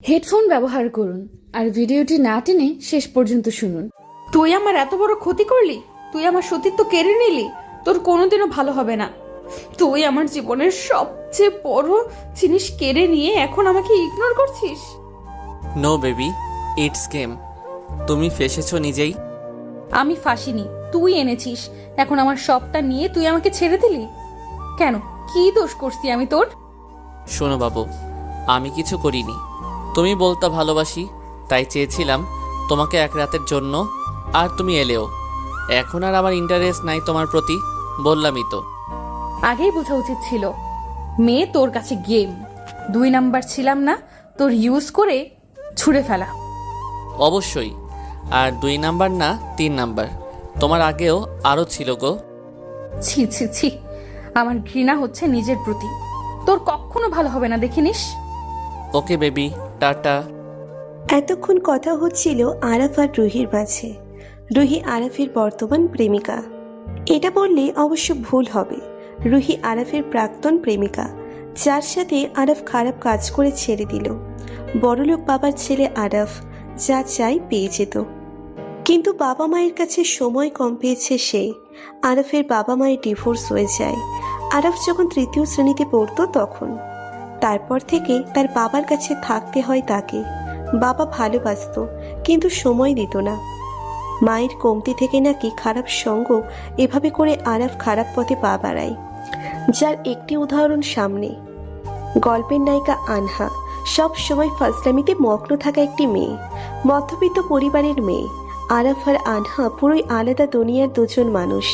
Headphone ব্যবহার করুন আর ভিডিওটি না টেনে শেষ পর্যন্ত শুনুন। তুই আমার এত বড় ক্ষতি করলি, তুই আমার সতীত্ব কেড়ে নিলি, তোর কোনোদিনও ভালো হবে না। তুই আমার জীবনের সবচেয়ে বড় জিনিস কেড়ে নিয়ে এখন আমাকে ইগনোর করছিস। No baby, it's game. তুমি ফেসেছো নিজেই। আমি ফাঁসিনি, তুই এনেছিস। এখন আমার সবটা নিয়ে তুই আমাকে ছেড়ে দিলি কেন? কি দোষ করছি আমি তোর? শোনো বাবু, আমি কিছু করিনি। তুমি বলতা ভালোবাসি, তাই চেয়েছিলাম তোমাকে এক রাতের জন্য, আর তুমি এলেও। এখন আর আমার ইন্টারেস্ট নাই তোমার প্রতি, বললামই তো। আগেই বোঝা উচিত ছিল মেয়ে তোর কাছে গেম। 2 নাম্বার ছিলাম না, তোর ইউজ করে ছুঁড়ে ফেলা। অবশ্যই, আর 2 নাম্বার না 3 নাম্বার। তোমার আগেও আরও ছিল গো। ছি ছি ছি, আমার ঘৃণা হচ্ছে নিজের প্রতি। তোর কখনো ভালো হবে না, দেখিনিস। Okay baby, tata. এতক্ষণ কথা হচ্ছিল আরাফ আর রুহির মাঝে। রুহি আরাফের বর্তমান প্রেমিকা। এটা বললে অবশ্য ভুল হবে। রুহি আরাফের প্রাক্তন প্রেমিকা, যার সাথে আরাফ খারাপ কাজ করে ছেড়ে দিল। বড়লোক বাবার ছেলে আরাফ যা চাই পেয়ে যেত, কিন্তু বাবা মায়ের কাছে সময় কম পেয়েছে সে। আরাফের বাবা মায়ের ডিভোর্স হয়ে যায় আরাফ যখন 3য় শ্রেণীতে পড়তো তখন। তারপর থেকে তার বাবার কাছে থাকতে হয় তাকে। বাবা ভালোবাসতো কিন্তু সময় দিত না। মায়ের কমতি থেকে নাকি খারাপ সঙ্গ এভাবে করে আরাফ খারাপ পথে পা বাড়ায়, যার একটি উদাহরণ সামনে। গল্পের নায়িকা আনহা সব সময় ফাজলামিতে মগ্ন থাকা একটি মেয়ে, মধ্যবিত্ত পরিবারের মেয়ে। আরাফ আর আনহা পুরোই আলাদা দুনিয়ার দুজন মানুষ।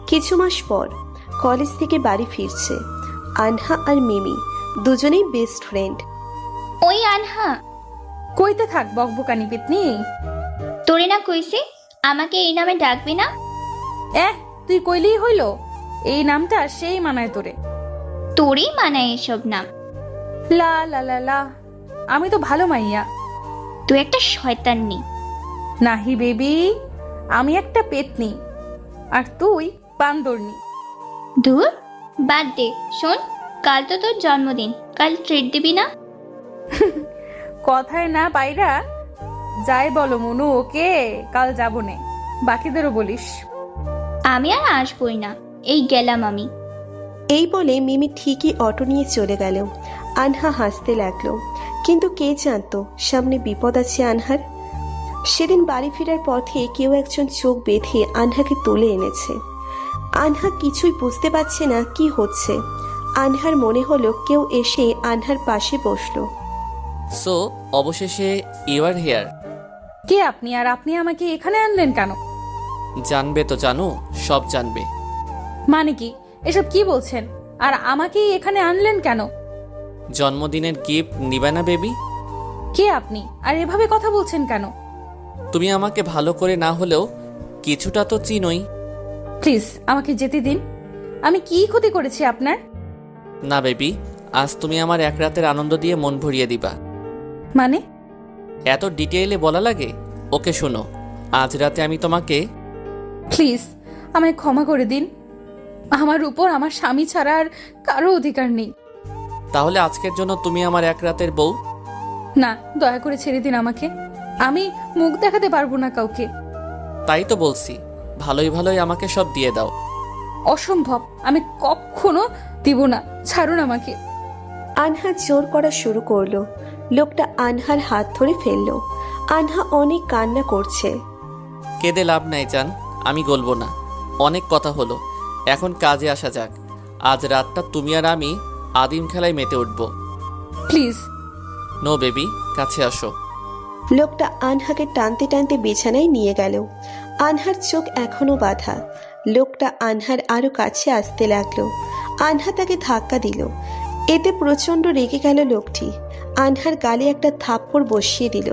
কিছু মাস পর কলেজ থেকে বাড়ি ফিরছে আনহা আর মিমি, দুজনেই বেস্ট ফ্রেন্ড। ওই আনহা, কইতে থাক বকবকানি পেতনি। তোরে না কইছি আমাকে এই নামে ডাকবি না? তুই কইলেই হইল? এই নামটা সেই মানায় তোরে। তোরই মানায় এসব নাম। লা লা লা লা, আমি তো ভালো মাইয়া। তুই একটা শয়তাননি। নাহি বেবি, আমি একটা পেতনি, আর তুই বান্দরনি। দূর, বাদ দে। শোন, কাল তো তোর জন্মদিন, কাল ট্রিট দিবি না? কথায় না বাইরা যাই বলো মনু, ওকে কাল যাবো নে, বাকিদেরও বলিস। আমি আর আসবই না, এই গেলাম আমি। এই বলে মিমি ঠিকই অটো নিয়ে চলে গেল। আনহা হাসতে লাগলো, কিন্তু কে জানতো সামনে বিপদ আছে আনহার। সেদিন বাড়ি ফেরার পথে কেউ একজন চোখ বেঁধে আনহাকে তুলে এনেছে। আনহা কিছুই বুঝতে পারছে না কি হচ্ছে। আনহার মনে হলো কেউ এসে আনহার পাশে বসলো। সো অবশেষে ইউ আর হিয়ার। কে আপনি, আর আপনি আমাকে এখানে আনলেন কেন? জানবে তো জানো, সব জানবে। মানে কি এসব কি বলছেন? আর আমাকে এখানে আনলেন কেন? জন্মদিনের গিফট নিবে না বেবি? কে আপনি, আর এভাবে কথা বলছেন কেন? তুমি আমাকে ভালো করে না হলেও কিছুটা তো চিনোই। প্লিজ আমাকে যেতে দিন। আমি কি ক্ষতি করেছি আপনার? না বেবি, আজ তুমি আমার এক রাতের আনন্দ দিয়ে মন ভরিয়ে দিবা। মানে? এত ডিটেইলে বলা লাগে? ওকে শোনো, আজ রাতে আমি তোমাকে। প্লিজ আমায় ক্ষমা করে দিন। আমার উপর আমার স্বামী ছাড়া আর কারো অধিকার নেই। তাহলে আজকের জন্য তুমি আমার এক রাতের বউ। না, দয়া করে ছেড়ে দিন আমাকে। আমি মুখ দেখাতে পারবো না কাউকে। তাই তো বলছি, ভালোই ভালোই আমাকে সব দিয়ে দাও। অসম্ভব, আমি কখনো দিব না। ছাড়ুন আমাকে। আনহা জোর করা শুরু করলো। লোকটা আনহার হাত ধরে ফেললো। আনহা অনেক কান্না করছে। কেঁদে লাভ নাই জান, আমি গলবো না। অনেক কথা হলো, এখন কাজে আসা যাক। আজ রাতটা তুমি আর আমি আদিম খেলায় মেতে উঠবো। প্লিজ। নো বেবি, কাছে আসো। লোকটা আনহাকে টানতে টানতে বিছানায় নিয়ে গেল। আনহার চোখ এখনো বাঁধা। লোকটা আনহার আরো কাছে আসতে লাগলো। আনহা তাকে ধাক্কা দিল। এতে প্রচন্ড রেগে গেল লোকটি। আনহার গালে একটা থাপ্পড় বসিয়ে দিল।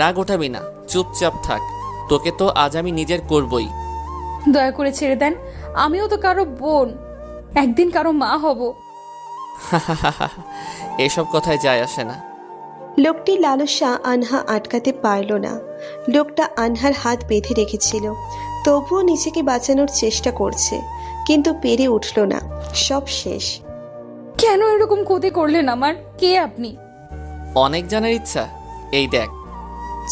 রাগ ওঠাবি না, চুপচাপ থাক। তোকে তো আজ আমি নিজের করবই। দয়া করে ছেড়ে দেন। আমিও তো কারো বোন, একদিন কারো মা হব। এসব কথায় যায় আসে না। লোকটির লালসা আনহা আটকাতে পারল না। লোকটা আনহার হাত বেঁধে রেখেছিল, তবুও নিজেকে বাঁচানোর চেষ্টা করছে, কিন্তু পেরে উঠল না। সব শেষ। কেন এরকম ক্ষতি করলেন আমার? কে আপনি? অনেক জানার ইচ্ছা? এই দেখ।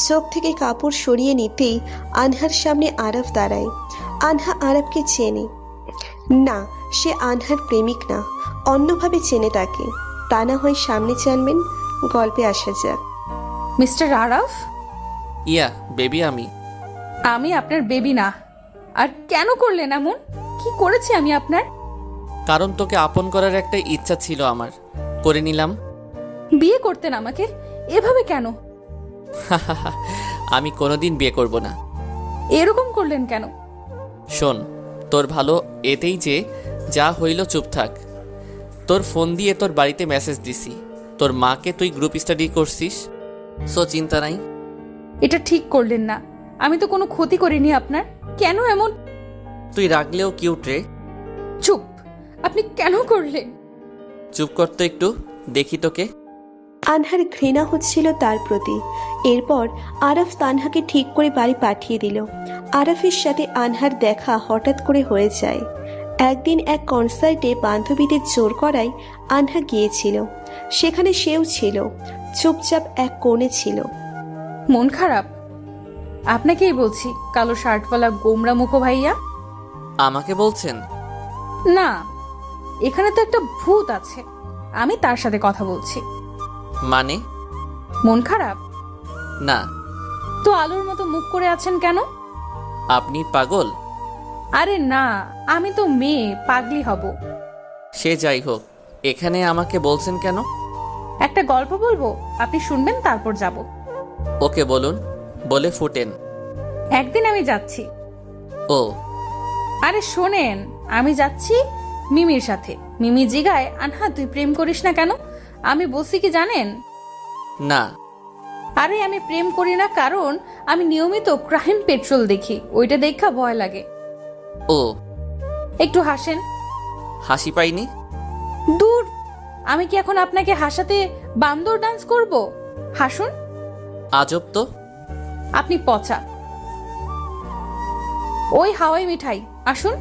চোখ থেকে কাপড় সরিয়ে নিতেই আনহার সামনে আরাফ দাঁড়ায়। আনহা আরাফকে চেনে না, সে আনহার প্রেমিক না, অন্যভাবে চেনে তাকে। তা না হয় সামনে জানবেন। গল্পে আসা যাক। মিস্টার আরাফ, ইয়া বেবি, আমি আপনার বেবি না। আর কেন করলেন এমন? কি করেছি আমি আপনার? কারণ তোকে আপন করার একটা ইচ্ছা ছিল আমার, করে নিলাম। বিয়ে করতেন আমাকে? এভাবে কেন? আমি কোনোদিন বিয়ে করব না। এরকম করলেন কেন? শোন, তোর ভালো এতেই যে যা হইল চুপ থাক। তোর ফোন দিয়ে তোর বাড়িতে মেসেজ দিছি, তোর মাকে তুই গ্রুপ স্টাডি করছিস, সো চিন্তা নাই। এটা ঠিক করলেন না। আমি তো কোনো ক্ষতি করিনি আপনার। কেন এমন? তুই রাগলেও কিউট রে। চুপ। আপনি কেন করলেন? চুপ করতো একটু, দেখি তোকে। আনহার ঘৃণা হচ্ছিল তার প্রতি। এরপর আরাফ তানহাকে ঠিক করে বাড়ি পাঠিয়ে দিল। আরাফের সাথে আনহার দেখা হঠাৎ করে হয়ে যায়। একদিন এক কনসার্টে বান্ধবীদের জোর করায় আনহা গিয়েছিল। সেখানে সেও ছিল, চুপচাপ এক কোণে ছিল। মন খারাপ? আপনাকেই বলছি, কালো শার্টওয়ালা গোমরা মুখো ভাইয়া। আমাকে বলছেন? না, এখানে তো একটা ভূত আছে, আমি তার সাথে কথা বলছি। মানে? মন খারাপ? না। তো আলোর মতো মুখ করে আছেন কেন? আপনি পাগল? আরে না, আমি তো মেয়ে, পাগলি হব? সে যাই হোক, এখানে আমাকে বলছেন কেন? একটা গল্প বলবো, আপনি শুনবেন, তারপর যাব। ওকে বলুন, বলে ফুটেন। একদিন আমি যাচ্ছি। ও আরে শোনেন, আমি যাচ্ছি মিমির সাথে। মিমি জিগায়, আনহা তুই প্রেম করিস না কেন? আমি বলছি কি জানেন? না। আরে আমি প্রেম করি না কারণ আমি নিয়মিত ক্রাইম পেট্রোল দেখি, ওইটা দেখা ভয় লাগে। ও একটু হাসেন। হাসি পাইনি। দূর, আমি কি এখন আপনাকে হাসাতে বান্দর ডান্স করব? হাসুন। আজব তো। আপনি পচা। ওই হাওয়াই মিঠাই, আসুন।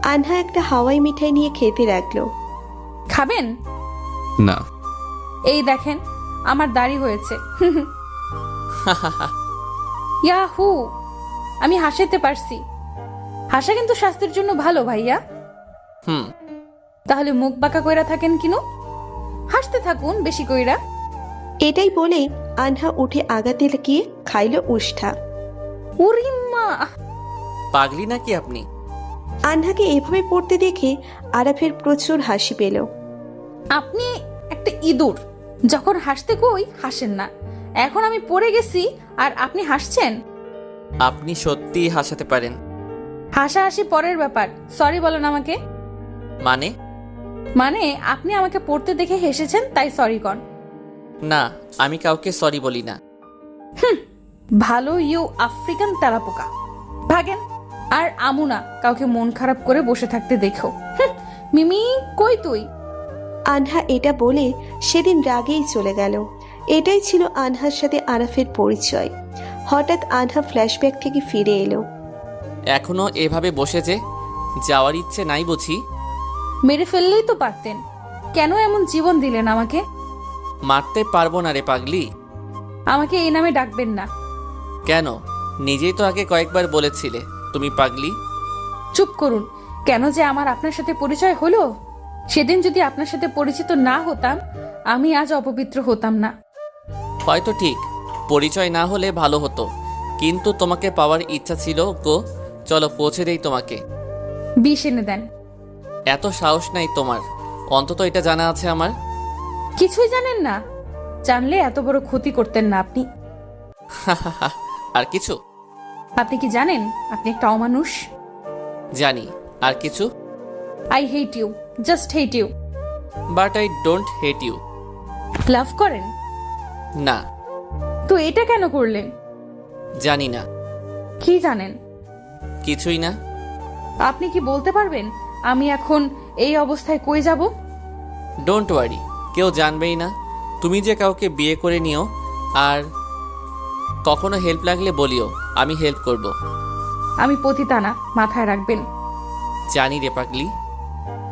আনহা একটা হাওয়াই মিঠাই নিয়ে খেতে লাগলো। খাবেন? না। এই দেখেন, আমার দাড়ি হয়েছে। ইয়াহু, আমি হাসাতে পারছি। হাসা কিন্তু স্বাস্থ্যের জন্য ভালো ভাইয়া। হুম। তাহলে মুখ বাঁকা কইরা থাকেন কিনু? হাসতে থাকুন বেশি কইরা। এটাই বলে আনহা উঠে আগাতে গিয়ে খাইল উষ্ঠা। উরিম্মা! পাগলি নাকি আপনি? আনহাকে এভাবে পড়তে দেখে আরাফের প্রচুর হাসি পেল। আপনি একটা ইঁদুর, যখন হাসতে কই হাসেন না। এখন আমি পড়ে গেছি আর আপনি হাসছেন? আপনি সত্যিই হাসাতে পারেন। হাসাহাসি পরের ব্যাপার, সরি বলেন আমাকে। মানে? মানে আপনি আমাকে পড়তে দেখে হেসেছেন, তাই সরি কন। না, আমি কাউকে সরি বলি না। ভালো ইউ আফ্রিকান তেলাপোকা, ভাগেন। আর আমু না কাউকে মন খারাপ করে বসে থাকতে দেখো। মিমি কই তুই? আনহা এটা বলে সেদিন রাগেই চলে গেল। এটাই ছিল আনহার সাথে আরাফের পরিচয়। হঠাৎ আনহা ফ্ল্যাশব্যাক থেকে ফিরে এলো। এখনো এভাবে বসে যে যাওয়ার ইচ্ছে নাই বুঝি? মেরে ফেললেই তো পারতেন, কেন এমন জীবন দিলেন আমাকে? মারতে পারবো না রে পাগলি। আমাকে এই নামে ডাকবেন না। কেন? নিজেই তো আগে কয়েকবার বলেছিলে তুমি পাগলি। চুপ করুন। কেন যে আমার আপনার সাথে পরিচয় হলো? সেদিন যদি আপনার সাথে পরিচিত না হতাম, আমি আজ অপবিত্র হতাম না। হয়তো ঠিক, পরিচয় না হলে ভালো হতো, কিন্তু তোমাকে পাওয়ার ইচ্ছা ছিল গো। চলো পৌঁছে দেই তোমাকে। বিষ এনে দেন। এত সাহস নাই তোমার? অন্তত এটা জানা আছে আমার। কিছুই জানেন না? জানলে এত বড় ক্ষতি করতেন না আপনি। আর কিছু? আপনি কি জানেন আপনি একটা অমানুষ? জানি। আর কিছু? I hate you, just hate you. But I don't hate you. Love করেন? না। তো এটা কেন করলেন? জানি না। কি জানেন? কিছুই না। আপনি কি বলতে পারবেন আমি এখন এই অবস্থায় কই যাব? ডোন্ট ওয়ারি, কেউ জানবেই না। তুমি যে কাউকে বিয়ে করে নিও, আর কখনো হেল্প লাগলে বলিও, আমি হেল্প করব। আমি পতিতা না, মাথায় রাখবেন। জানি রে পাগলি।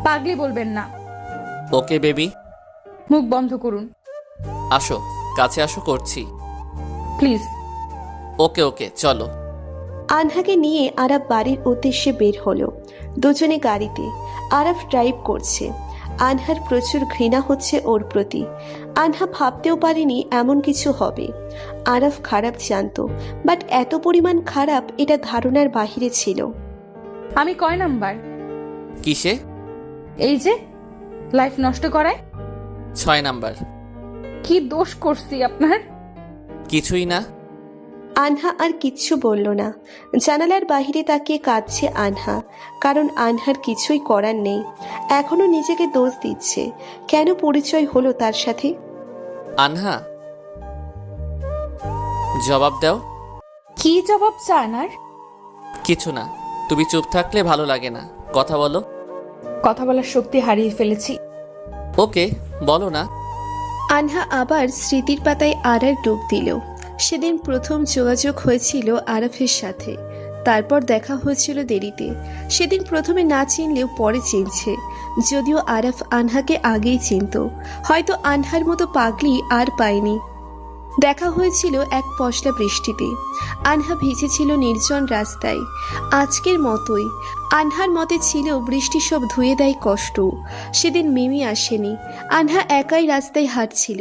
পাগলি বলবেন না। Okay baby. মুখ বন্ধ করুন। আসো কাছে আসো, করছি। প্লিজ। ওকে ওকে, চলো। আনহাকে নিয়ে আরাফ বাড়ির উদ্দেশ্যে বের হলো। দুজনে গাড়িতে। আরাফ ড্রাইভ করছে। আনহার প্রচুর ঘৃণা হচ্ছে ওর প্রতি। আনহা ভাবতেও পারেনি এমন কিছু হবে। আরাফ খারাপ জানতো, বাট এত পরিমাণ খারাপ এটা ধারণার বাহিরে ছিল। আমি কয় নাম্বার? কিসে? এই যে লাইফ নষ্ট করায়। 6 নাম্বার। কি দোষ করছি আপনার? কিছুই না। আনহা আর কিচ্ছু বলল না। জানালার বাহিরে তাকিয়ে কাঁদছে আনহা, কারণ আনহার কিছুই করার নেই। এখনো নিজেকে দোষ দিচ্ছে, কেন পরিচয় হলো তার সাথে। আনহা, জবাব দাও। কি জবাব চান আর? কিছু না, তুমি চুপ থাকলে ভালো লাগে না, কথা বলো। কথা বলার শক্তি হারিয়ে ফেলেছি। ওকে, বলো না। আনহা আবার স্মৃতির পাতায় আড়ার ডুব দিল। সেদিন প্রথম যোগাযোগ হয়েছিল আরাফের সাথে, তারপর দেখা হয়েছিল দেরিতে। সেদিন প্রথমে না চিনলেও পরে চিনছে, যদিও আরাফ আনহাকে আগেই চিনত। হয়তো আনহার মতো পাগলি আর পায়নি। দেখা হয়েছিল এক পশলা বৃষ্টিতে। আনহা ভিজেছিল নির্জন রাস্তায়, আজকের মতোই। আনহার মতে ছিল বৃষ্টি সব ধুয়ে দেয় কষ্ট। সেদিন মিমি আসেনি, আনহা একাই রাস্তায় হাঁটছিল।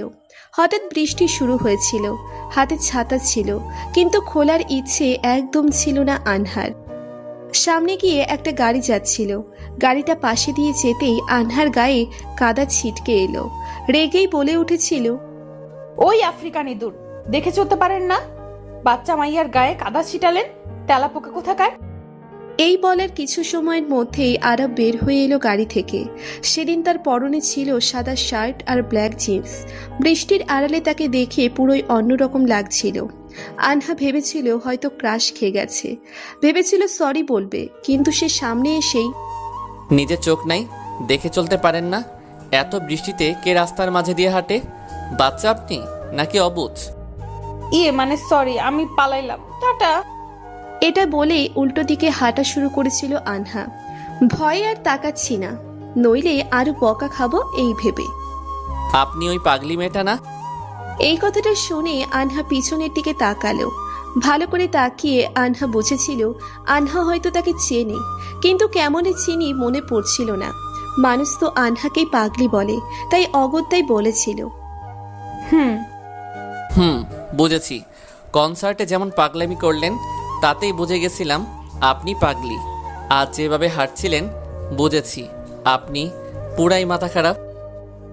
হঠাৎ বৃষ্টি শুরু হয়েছিল। হাতে ছাতা ছিল, কিন্তু খোলার ইচ্ছে একদম ছিল না আনহার। সামনে গিয়ে একটা গাড়ি যাচ্ছিল। গাড়িটা পাশে দিয়ে যেতেই আনহার গায়ে কাদা ছিটকে এলো। রেগেই বলে উঠেছিল, ওই আফ্রিকান ইঁদুর, দেখে চলতে পারেন না? বাচ্চা মাইয়ার গায়ে কাদা ছিটালেন, তেলাপোকা কোথাকার। এই বলার কিছু সময়ের মধ্যেই আরাফ বের হয়ে এলো গাড়ি থেকে। সেদিন তার পরনে ছিল সাদা শার্ট আর ব্ল্যাক জিন্স। বৃষ্টির আড়ালে তাকে দেখে পুরোই অন্যরকম লাগছিল। আনহা ভেবেছিল হয়তো ক্রাশ খেয়ে গেছে, ভেবেছিল সরি বলবে, কিন্তু সে সামনে এসেই, নিজের চোখ নাই, দেখে চলতে পারেন না? এত বৃষ্টিতে কে রাস্তার মাঝে দিয়ে হাঁটে? বাচ্চা আপনি নাকি অবুঝ? মানে সরি, আমি পালাইলাম, টাটা। এটা বলে উল্টো দিকে হাঁটা শুরু করেছিল আনহা। ভয়ে আর তাকাচ্ছি না, নইলে আরো বকা খাবো এই ভেবে। আপনি ওই পাগলি মেয়েটা না? এই কথাটা শুনে আনহা পিছনের দিকে তাকালো। ভালো করে তাকিয়ে আনহা বুঝেছিল আনহা হয়তো তাকে চেনে, কিন্তু কেমনে চিনি মনে পড়ছিল না। মানুষ তো আনহাকেই পাগলি বলে, তাই অগত্যাই বলেছিল, বুঝেছি। কনসার্টে যেমন পাগলামি করলেন, তাতেই বুঝে গেছিলাম আপনি পাগলি। আজ যেভাবে হাঁটছিলেন, বুঝেছি আপনি পুরাই মাথা খারাপ।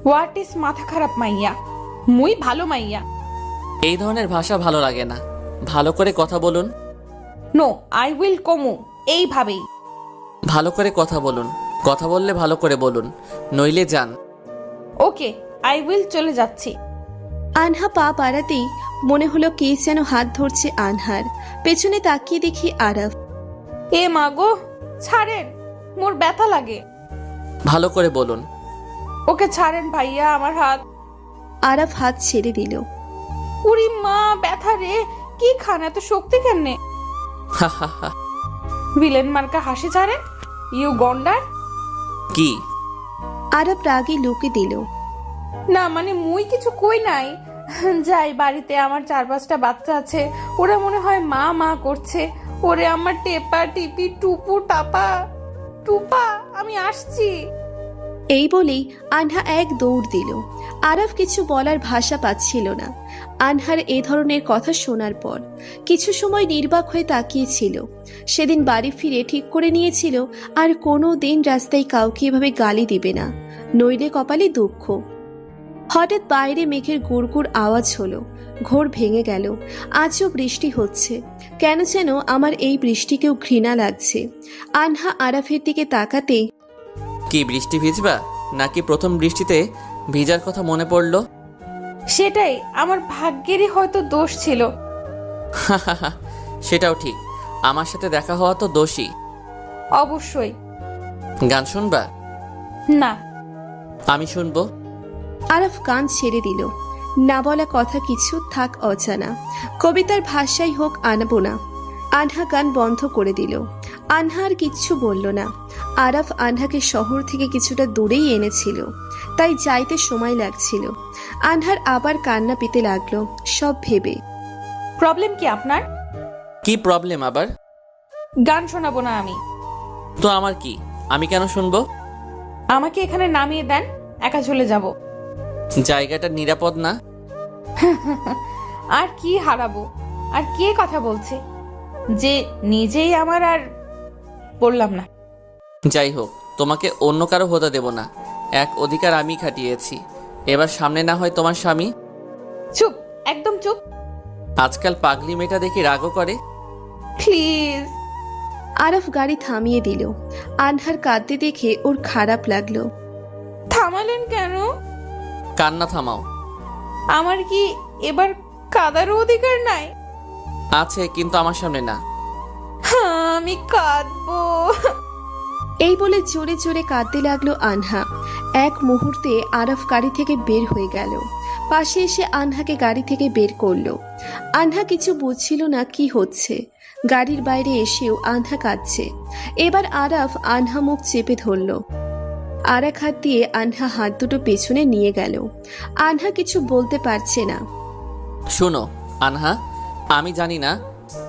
হোয়াট ইজ মাথা খারাপ মাইয়া? মুই ভালো মাইয়া। এই ধরনের ভাষা ভালো লাগে না, ভালো করে কথা বলুন। নো, আই উইল কমু, এইভাবেই। ভালো করে কথা বলুন, কথা বললে ভালো করে বলুন, নইলে যান। ওকে, আই উইল, চলে যাচ্ছি। আনহা পা বাড়াতেই মনে হলো কে যেন হাত ধরছে আনহার। পেছনে তাকিয়ে দেখি আরাফ। এ মা গো, ছাড়েন, মোর ব্যথা লাগে। ভালো করে বলুন। ওকে ছাড়েন ভাইয়া, আমার হাত। আরাফ হাত ছেড়ে দিল। উরি মা, ব্যথা রে। কি খান, এত শক্তি কেনে? ভিলেন মার্কা হাসি ছাড়েন, ইউ গন্ডার। কি? আরাফ রাগে লুকে দিল। না মানে মুই কিছু কই নাই। যাই, বাড়িতে আমার 4-5টা বাচ্চা আছে, ওরা মনে হয় মা মা করছে। ওরে আমার টেপা টিপি টুপু টাপা টুপা, আমি আসছি। এই বলেই আনহা এক দৌড় দিল। আরাফ কিছু বলার ভাষা পাচ্ছিল না আনহার এ ধরনের কথা শোনার পর। কিছু সময় নির্বাক হয়ে তাকিয়েছিল। সেদিন বাড়ি ফিরে ঠিক করে নিয়েছিল আর কোনো দিন রাস্তায় কাউকে এভাবে গালি দিবে না, নইলে কপালে দুঃখ। হঠাৎ বাইরে মেঘের গুড়গুড় আওয়াজ হলো। ঘোর ভেঙে গেল। আজও বৃষ্টি হচ্ছে। কেন যেন আমার এই বৃষ্টিকেও ঘৃণা লাগছে। আনহা আরাফের দিকে তাকাতেই, কি বৃষ্টি ভিজবা, নাকি প্রথম বৃষ্টিতে ভিজার কথা মনে পড়লো? সেটাই, আমার ভাগ্যেরই হয়তো দোষ ছিল। সেটাও ঠিক, আমার সাথে দেখা হওয়া তো দোষী। অবশ্যই। গান শুনবা? না। আমি শুনবো। আরাফ গান ছেড়ে দিল। না বলা কথা কিছু থাক অজানা, কবিতার ভাষাই হোক আনবো না। আনহা গান বন্ধ করে দিল। আনহা আর কিচ্ছু বলল না। আরাফ আনহাকে শহর থেকে কিছুটা দূরেই এনেছিল। তাই যাইতে সময় লাগছিল। আনহার আবার কান্না পেতে লাগলো সব ভেবে। প্রবলেম কি আপনার? কি প্রবলেম আবার? গান শোনাবো না আমি। তো আমার কি? আমি কেন শুনবো? আমাকে এখানে নামিয়ে দেন, একা চলে যাব। জায়গাটা নিরাপদ না? আর কি হারাবো? আর কে কথা বলছে যে নিজেই আমার? আর বললাম না। যাই হোক, তোমাকে অন্য কারো হতে দেব না। এক অধিকার আমি খাটিয়েছি, এবার সামনে না হয় তোমার স্বামী। চুপ, একদম চুপ। আজকাল পাগলি মেয়েটা দেখি রাগও করে। প্লিজ। আরাফ গাড়ি থামিয়ে দিল। আনহার কাঁদতে দেখে ওর খারাপ লাগলো। থামালেন কেন? কান্না থামাও। আমার কি এবার কাদারও অধিকার নাই? আছে, কিন্তু আমার সামনে না। আমি কাঁদবো। এই বলে জোরে জোরে কাঁদতে লাগলো আনহা। এক মুহূর্তে আরাফ গাড়ি থেকে বের হয়ে গেল, পাশে এসে আনহাকে গাড়ি থেকে বের করলো। আনহা কিছু বুঝছিল না কি হচ্ছে। গাড়ির বাইরে এসেও আনহা কাঁদছে। এবার আরাফ আনহা মুখ চেপে ধরল। আর এক হাত দিয়ে আনহা হাত দুটো পেছনে নিয়ে গেল। আনহা কিছু বলতে পারছে না। শোনো আনহা, আমি জানি না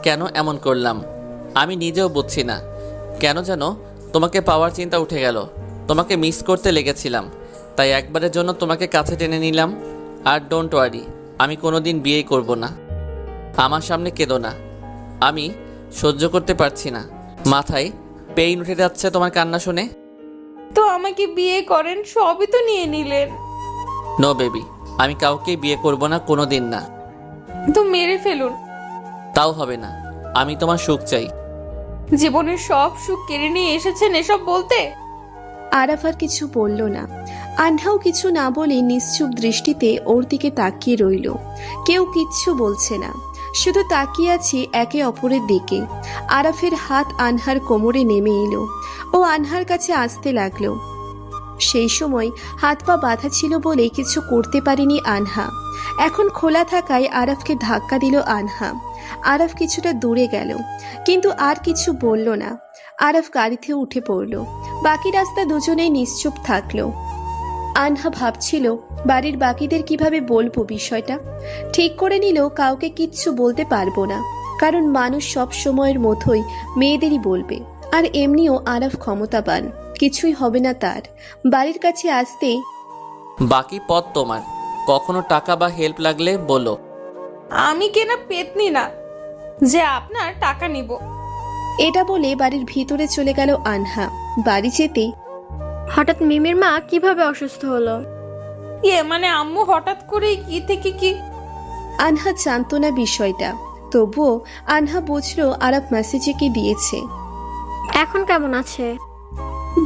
কেন এমন করলাম। আমি নিজেও বুঝছি না কেন যেন তোমাকে পাওয়ার চিন্তা উঠে গেল। তোমাকে মিস করতে লেগেছিলাম, তাই একবারের জন্য তোমাকে কাছে টেনে নিলাম। আর ডোন্ট ওয়ারি, আমি কোনোদিন বিয়ে করব না। আমার সামনে কেঁদো না, আমি সহ্য করতে পারছি না। মাথায় পেইন উঠে যাচ্ছে তোমার কান্না শুনে। তো আমাকে বিয়ে করেন, সবই তো নিয়ে নিলেন। নো বেবি, আমি কাউকে বিয়ে করব না, কোনোদিন না। তো মেরে ফেলুন। তাও হবে না, আমি তোমার সুখ চাই। জীবনের সব সুখ কেড়ে নিয়ে এসেছেন এসব বলতে? আরাফ আর কিছু বলল না। আনহাও কিছু না বলে নিশ্চুপ দৃষ্টিতে ওর দিকে তাকিয়ে রইল। কেউ কিচ্ছু বলছে না, শুধু তাকিয়ে আছে একে অপরের দিকে। আরাফের হাত আনহার কোমরে নেমে এলো। ও আনহার কাছে আসতে লাগলো। সেই সময় হাত পা বাঁধা ছিল বলে কিছু করতে পারেনি আনহা। এখন খোলা থাকায় আরাফকে ধাক্কা দিল আনহা। আরাফ কিছুটা দূরে গেল, কিন্তু আর কিছু বলল না। আরাফ গাড়িতে উঠে পড়ল। বাকি রাস্তা দুজনেই নিশ্চুপ থাকলো। আনহা ভাবছিল বাড়ির বাকিদের কিভাবে বলবো বিষয়টা। ঠিক করে নিল কাউকে কিচ্ছু বলতে পারবো না, কারণ মানুষ সব সময়ের মতোই মেয়েদেরই বলবে। আর এমনিও আরাফ ক্ষমতাবান, কিছুই হবে না তার। বাড়ির কাছে আসতেই বাকি পথ তোমার, কখনো টাকা বা হেল্প লাগলে বলো। আমি কেনা পেতনি না যে আপনার টাকা নিব। এটা বলে বাড়ির ভিতরে চলে গেল আনহা। বাড়ি যেতেই হঠাৎ মিমির মা কিভাবে অসুস্থ হলো? মানে আম্মু হঠাৎ করে কি থেকে কি? আনহা জানতো না বিষয়টা, তবুও আনহা বুঝলো আরাফ মেসেজে কি দিয়েছে। এখন কেমন আছে?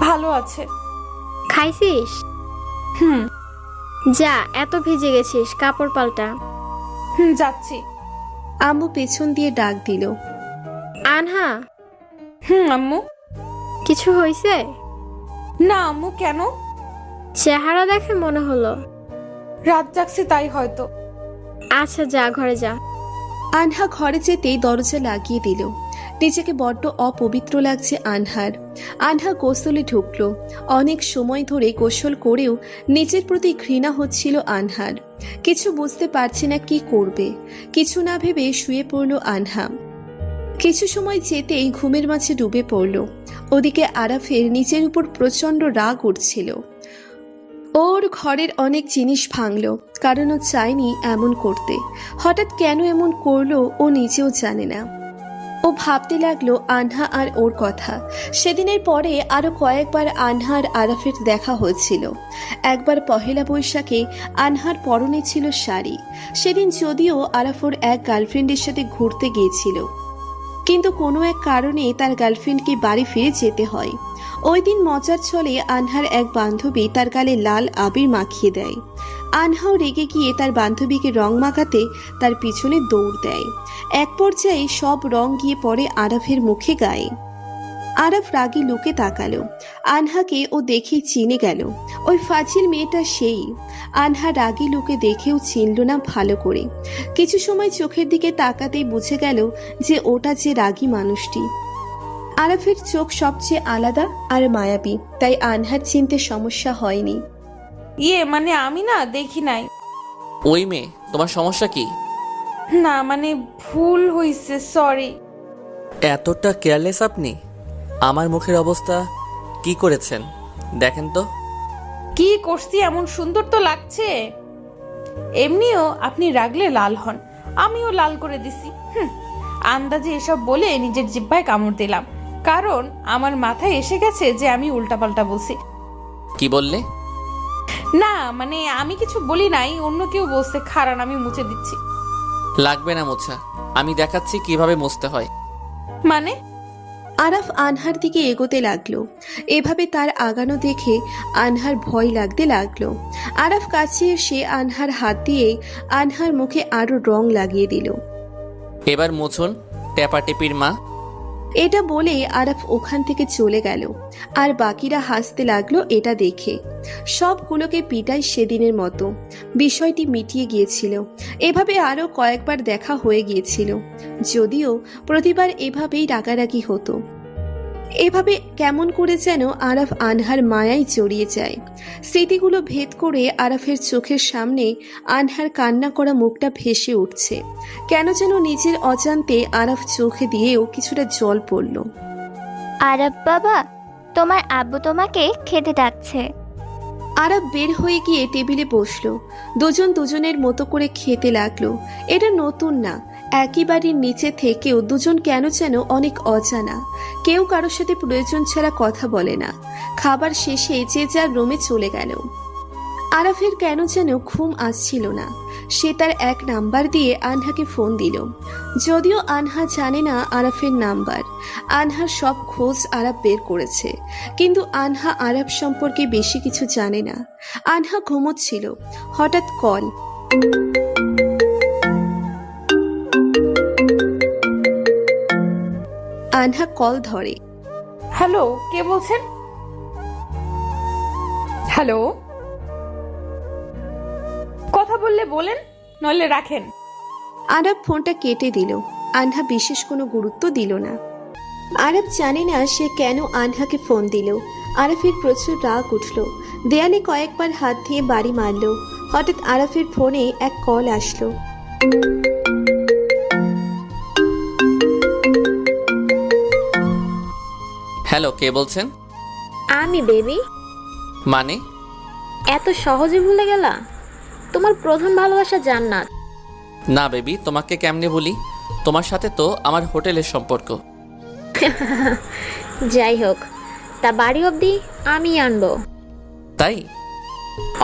ভালো আছে। খাইছিস? হুম যা, এত ভিজে গেছিস, কাপড় পাল্টা। যাচ্ছি। আম্মু পেছন দিয়ে ডাক দিল। আনহা, আম্মু। কিছু হয়েছে? না আম্মু, কেন? চেহারা দেখে মনে হলো। রাত জাগছি তাই হয়তো। আচ্ছা যা, ঘরে যা। আনহা ঘরে যেতেই দরজা লাগিয়ে দিল। নিজেকে বড্ড অপবিত্র লাগছে আনহার। আনহা গোসলে ঢুকলো। অনেক সময় ধরে গোসল করেও নিজের প্রতি ঘৃণা হচ্ছিল আনহার। কিছু বুঝতে পারছে না কি করবে। কিছু না ভেবে শুয়ে পড়ল আনহা। কিছু সময় যেতেই ঘুমের মাঝে ডুবে পড়ল। ওদিকে আরাফের নিজের উপর প্রচন্ড রাগ উঠছিল। ওর ঘরের অনেক জিনিস ভাঙল, কারণ ও চায়নি এমন করতে। হঠাৎ কেন এমন করলো ও নিজেও জানে না। ও ভাবতে লাগলো আনহা আর ওর কথা। সেদিনের পরে আরো কয়েকবার আনহা আর আরাফের দেখা হয়েছিল। একবার পহেলা বৈশাখে আনহার পরনে ছিল শাড়ি। সেদিন যদিও আরাফ ওর এক গার্লফ্রেন্ডের সাথে ঘুরতে গিয়েছিল, কিন্তু কোনো এক কারণে তার গার্লফ্রেন্ডকে বাড়ি ফিরে যেতে হয়। ওই দিন মজার ছলে আনহার এক বান্ধবী তার গালে লাল আবির মাখিয়ে দেয়। আনহাও রেগে গিয়ে তার বান্ধবীকে রং মাখাতে তার পিছনে দৌড় দেয়। এক পর্যায়ে সব রং গিয়ে পড়ে আরাফের মুখে গায়ে। আরাফ রাগী লুকে তাকালো। আনহাকে ও দেখেই চিনে গেল, ওই ফাজিল মেয়েটা সেই। আনহা রাগী লুকে দেখেও চিনল না ভালো করে। কিছু সময় চোখের দিকে তাকাতেই বুঝে গেল যে ওটা যে রাগী মানুষটি। আরাফের চোখ সবচেয়ে আলাদা আর মায়াবী, তাই আনহার চিনতে সমস্যা হয়নি। মানে আমি না দেখি নাই। ওই মেয়ে, তোমার সমস্যা কি? না মানে ভুল হইছে, সরি। এতটা কেয়ারলেস আপনি? আমার মুখের অবস্থা কি করেছেন দেখেন তো। কি করছি এমন সুন্দর তো লাগছে। এমনিও আপনি রাগলে লাল হন, আমিও লাল করে দিছি। আন্দাজে এসব বলে নিজের জিহ্বায় কামড় দিলাম, কারণ আমার মাথায় এসে গেছে যে আমি উল্টাপাল্টা বলছি। কি বললে? না মানে আমি কিছু বলি নাই, অন্য কেউ বলছে। খারান আমি মুছে দিচ্ছি। লাগবে না মোছা, আমি দেখাচ্ছি কিভাবে মুছতে হয়। মানে? আরাফ আনহার দিকে এগোতে লাগলো। এভাবে তার আগানো দেখে আনহার ভয় লাগতে লাগলো। আরাফ কাছে এসে আনহার হাত দিয়ে আনহার মুখে আরো রং লাগিয়ে দিল। এবার মুছুন টেপাটেপির মা। এটা বলে আরাফ ওখান থেকে চলে গেল। আর বাকিরা হাসতে লাগলো এটা দেখে। সবগুলোকে পিটায় সেদিনের মতো। বিষয়টি মিটিয়ে গিয়েছিল। এভাবে আরো কয়েকবার দেখা হয়ে গিয়েছিল, যদিও প্রতিবার এভাবেই রাগারাগি হতো। এভাবে কেমন করে যেন আরাফ আনহার মায়ায় জড়িয়ে যায়। স্মৃতিগুলো ভেদ করে আরাফের চোখের সামনে আনহার কান্না করা মুখটা ভেসে উঠছে। কেন যেন নিজের অজান্তে আরাফ চোখে দিয়েও কিছুটা জল পড়ল। আরব বাবা, তোমার আব্বু তোমাকে খেতে ডাকছে। আরাফ বের হয়ে গিয়ে টেবিলে বসলো। দুজন দুজনের মতো করে খেতে লাগলো। এটা নতুন না, একই বাড়ির নিচে থেকেও দুজন কেন যেন অনেক অজানা। কেউ কারোর সাথে প্রয়োজন ছাড়া কথা বলে না। খাবার শেষে যে যার রুমে চলে গেল। আরাফের কেন যেন ঘুম আসছিল না। সে তার এক নাম্বার দিয়ে আনহাকে ফোন দিল, যদিও আনহা জানে না আরাফের নাম্বার। আনহার সব খোঁজ আরাফ বের করেছে, কিন্তু আনহা আরাফ সম্পর্কে বেশি কিছু জানে না। আনহা ঘুমোচ্ছিল, হঠাৎ কল। আনহা কল ধরে। হ্যালো, কে বলছেন? হ্যালো, কথা বললে বলেন, নইলে রাখেন। আরাফ ফোনটা কেটে দিল। আনহা বিশেষ কোনো গুরুত্ব দিল না। আরাফ জানে না সে কেন আনহাকে ফোন দিল। আরাফের প্রচুর রাগ উঠল। দেয়ালে কয়েকবার হাত দিয়ে বাড়ি মারল। হঠাৎ আরাফের ফোনে এক কল আসলো। হ্যালো, কে বলছেন? আমি বেবি। মানে? এত সহজে ভুলে গেলা? তোমার প্রথম ভালোবাসা জান্নাত। না বেবি, তোমাকে কেমনে বলি? তোমার সাথে তো আমার হোটেলের সম্পর্ক। যাই হোক, তা বাড়ি অবধি আমি আনবো। তাই?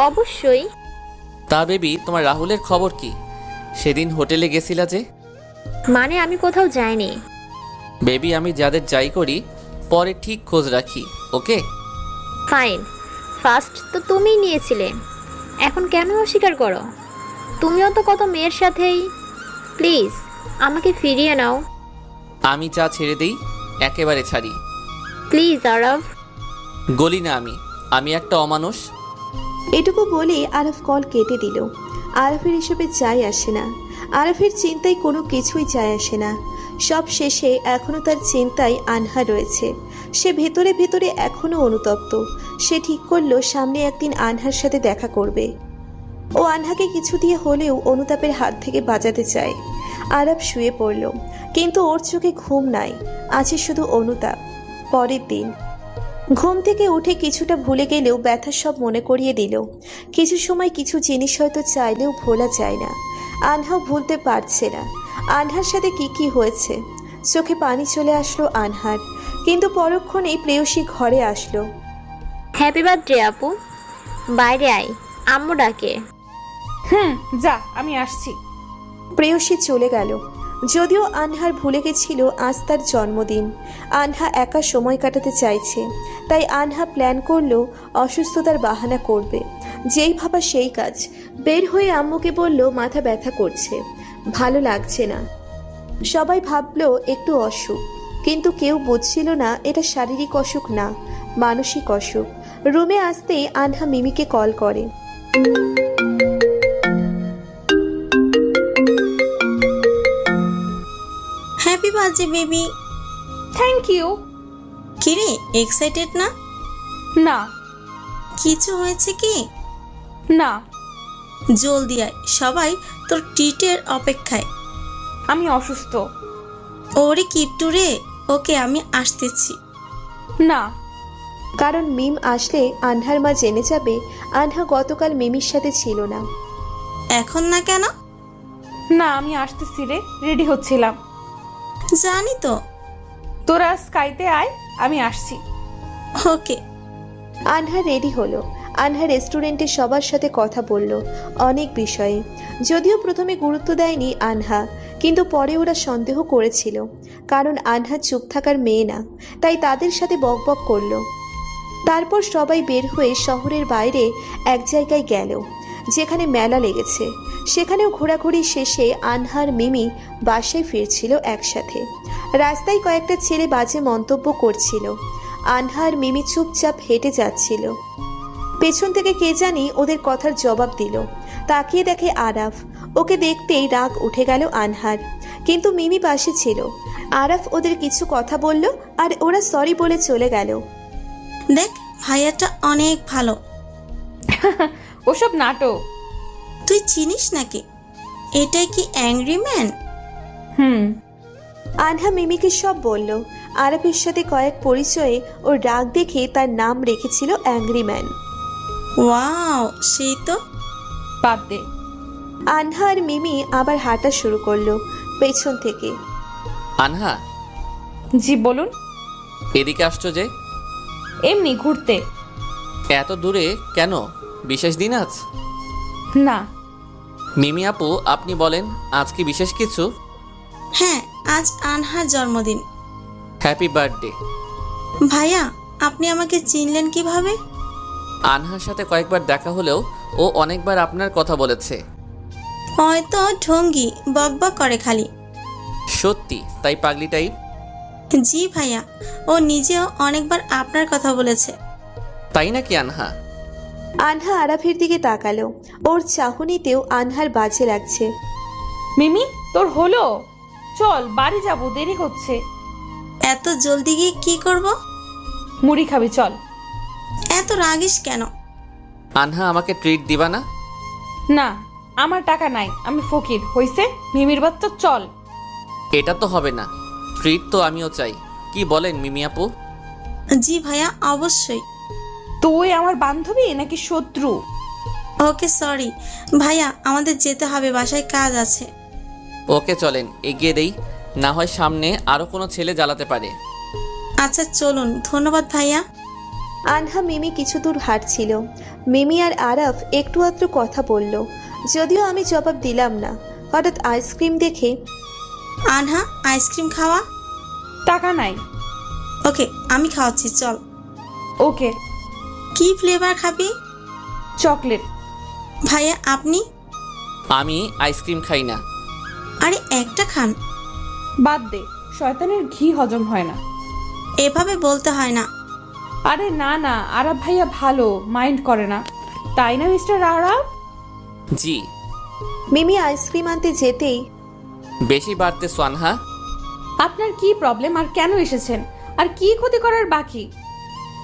অবশ্যই। তা বেবি, তোমার রাহুলের খবর কি? সেদিন হোটেলে গেছিলা যে? মানে আমি কোথাও যাইনি। বেবি, আমি যাদের যাই করি পরে ঠিক খোঁজ রাখি, ওকে? ফাইন, ফার্স্ট তো তুমিই নিয়েছিলে, এখন কেন অস্বীকার করো? তুমিও তো কত মেয়ের সাথেই। প্লিজ আমাকে ফিরিয়ে নাও। আমি যা ছেড়ে দেই একেবারে ছাড়ি। প্লিজ আরব। গলি না আমি একটা অমানুষ। এটুকু বলে আরাফ কল কেটে দিল। আরাফের এসবে যায় আসে না। আরাফের চিন্তায় কোনো কিছুই যায় আসে না। সব শেষে এখনো তার চিন্তায় আনহা রয়েছে। সে ভেতরে ভেতরে এখনো অনুতপ্ত। সে ঠিক করলো সামনে একদিন আনহার সাথে দেখা করবে। ও আনহাকে কিছু দিয়ে হলেও অনুতাপের হাত থেকে বাঁচাতে চায়। আরাফ শুয়ে পড়ল, কিন্তু ওর চোখে ঘুম নাই, আছে শুধু অনুতাপ। পরের দিন ঘুম থেকে উঠে কিছুটা ভুলে গেলেও ব্যথা সব মনে করিয়ে দিল। কিছু সময় কিছু জিনিস হয়তো চাইলেও ভোলা যায় না। আনহাও ভুলতে পারছে না আনহার সাথে কি কি হয়েছে। চোখে পানি চলে আসলো আনহার, কিন্তু পরক্ষণেই প্রেয়সী ঘরে আসলো। হ্যাপি বার্থডে আপু, বাইরে আয়, আম্মু ডাকে। যা, আমি আসছি। প্রেয়সী চলে গেল। যদিও আনহার ভুলে গেছিল আজ তার জন্মদিন। আনহা একা সময় কাটাতে চাইছে, তাই আনহা প্ল্যান করলো অসুস্থতার বাহানা করবে। যেই ভাবা সেই কাজ। বের হয়ে আম্মুকে বলল মাথা ব্যথা করছে, ভালো লাগছে না। সবাই ভাবলো একটু অসুখ, কিন্তু কেউ বুঝছিল না এটা শারীরিক অসুখ না, মানসিক অসুখ। রুমে আসতেই আনহা মিমিকে কল করে। Happy birthday baby. Thank you. কিরে, এক্সাইটেড না? না। কিছু হয়েছে কি? না, জলদি আয়, সবাই তোর ট্রিটের অপেক্ষায়। আমি অসুস্থ। ওরে কিপটু রে, ওকে আমি আসতেছি। না, কারণ মিম আসলে আনহার মা জেনে যাবে আনহা গতকাল মিমির সাথে ছিল না। এখন না কেন? না, আমি আসতেছি রে, রেডি হচ্ছিলাম। জানি তো। তোরা স্কাইতে আয়, আমি আসছি। ওকে। আনহা রেডি হলো। আনহা রেস্টুরেন্টে সবার সাথে কথা বলল অনেক বিষয়ে। যদিও প্রথমে গুরুত্ব দেয়নি আনহা, কিন্তু পরে ওরা সন্দেহ করেছিল, কারণ আনহা চুপ থাকার মেয়ে না, তাই তাদের সাথে বকবক করলো। তারপর সবাই বের হয়ে শহরের বাইরে এক জায়গায় গেল যেখানে মেলা লেগেছে। সেখানেও ঘোরাঘুরি শেষে আনহার মিমি বাসায় ফিরছিল একসাথে। রাস্তায় কয়েকটা ছেলে বাজে মন্তব্য করছিল। আনহার মিমি চুপচাপ হেঁটে যাচ্ছিল। পেছন থেকে কে জানি ওদের কথার জবাব দিল। তাকিয়ে দেখে আরাফ। ওকে দেখতেই রাগ উঠে গেল আনহার, কিন্তু মিমি পাশে ছিল। আরাফ ওদের কিছু কথা বলল আর ওরা সরি বলে চলে গেল। দেখ, ভাইয়াটা অনেক ভালো। ওসব নাটক। তুই চিনিস নাকি? এটাই কি অ্যাংরি ম্যান? হুম। আনহা মিমিকে সব বলল। আরাফের সাথে কয়েক পরিচয়ে ওর রাগ দেখে তার নাম রেখেছিল অ্যাংরি ম্যান। ওয়াও, সেই তো। বাদ দে। আনহা আর মিমি আবার হাঁটা শুরু করলো পেছন থেকে। আনহা, জি বলুন। এদিকে আসছো যে? এমনি ঘুরতে। এত দূরে কেন? বিশেষ দিন আজ? না। মিমি আপু, আপনি বলেন, আজ কি বিশেষ কিছু? হ্যাঁ, আজ আনহার জন্মদিন। Happy birthday. ভাইয়া, আপনি আমাকে চিনলেন কিভাবে? আনহার সাথে কয়েকবার দেখা হলেও ও অনেকবার আপনার কথা বলেছে। হয়তো ঢঙ্গি বকবক করে খালি। সত্যি তাই পাগলি টাইপ? জি ভাইয়া, ও নিজেও অনেকবার আপনার কথা বলেছে। তাই নাকি আনহা? আনহা আরাফের দিকে তাকালো। ওর চাহনিতেও আনহার বাজে লাগছে। মিমি, তোর হলো? চল বাড়ি যাব, দেরি হচ্ছে। এত জলদি গিয়ে কি করব? মুড়ি খাবি, চল। এত রাগিস কেন? আনহা, আমাকে ট্রিট দিবা না? না, আমার টাকা নাই, আমি ফকির। হইছে মিমির বাচ্চা, চল। এটা তো হবে না, ট্রিট তো আমিও চাই। কি বলেন মিমি আপু? জি ভাইয়া, অবশ্যই। তুই আমার বান্ধবী নাকি শত্রু? ওকে সরি ভাইয়া, আমাদের যেতে হবে, বাসায় কাজ আছে। ওকে চলেন, এগিয়ে দেই, না হয় সামনে আরো কোনো ছেলে জ্বালাতে পারে। আচ্ছা চলুন, ধন্যবাদ ভাইয়া। আনহা মিমি কিছু দূর হাঁটছিল। মিমি আর আরাফ একটু আধটু কথা বলল, যদিও আমি জবাব দিলাম না। হঠাৎ আইসক্রিম দেখে আনহা, আইসক্রিম খাওয়া? টাকা নাই। ওকে, আমি খাওয়াচ্ছি, চল। ওকে। কি ফ্লেভার খাবি? চকলেট। ভাইয়া আপনি? আমি আইসক্রিম খাই না। আরে একটা খান। বাদ দে, শয়তানের ঘি হজম হয় না। এভাবে বলতে হয় না। আরে না না, আরাব ভাইয়া ভালো, মাইন্ড করে না, তাই না মিস্টার আরাব? জি। মিমি আইসক্রিম আনতে যেতেই বেশি বাড়তেছো আনহা। আপনার কি প্রবলেম আর কেন এসেছেন? আর কি ক্ষতি করার বাকি?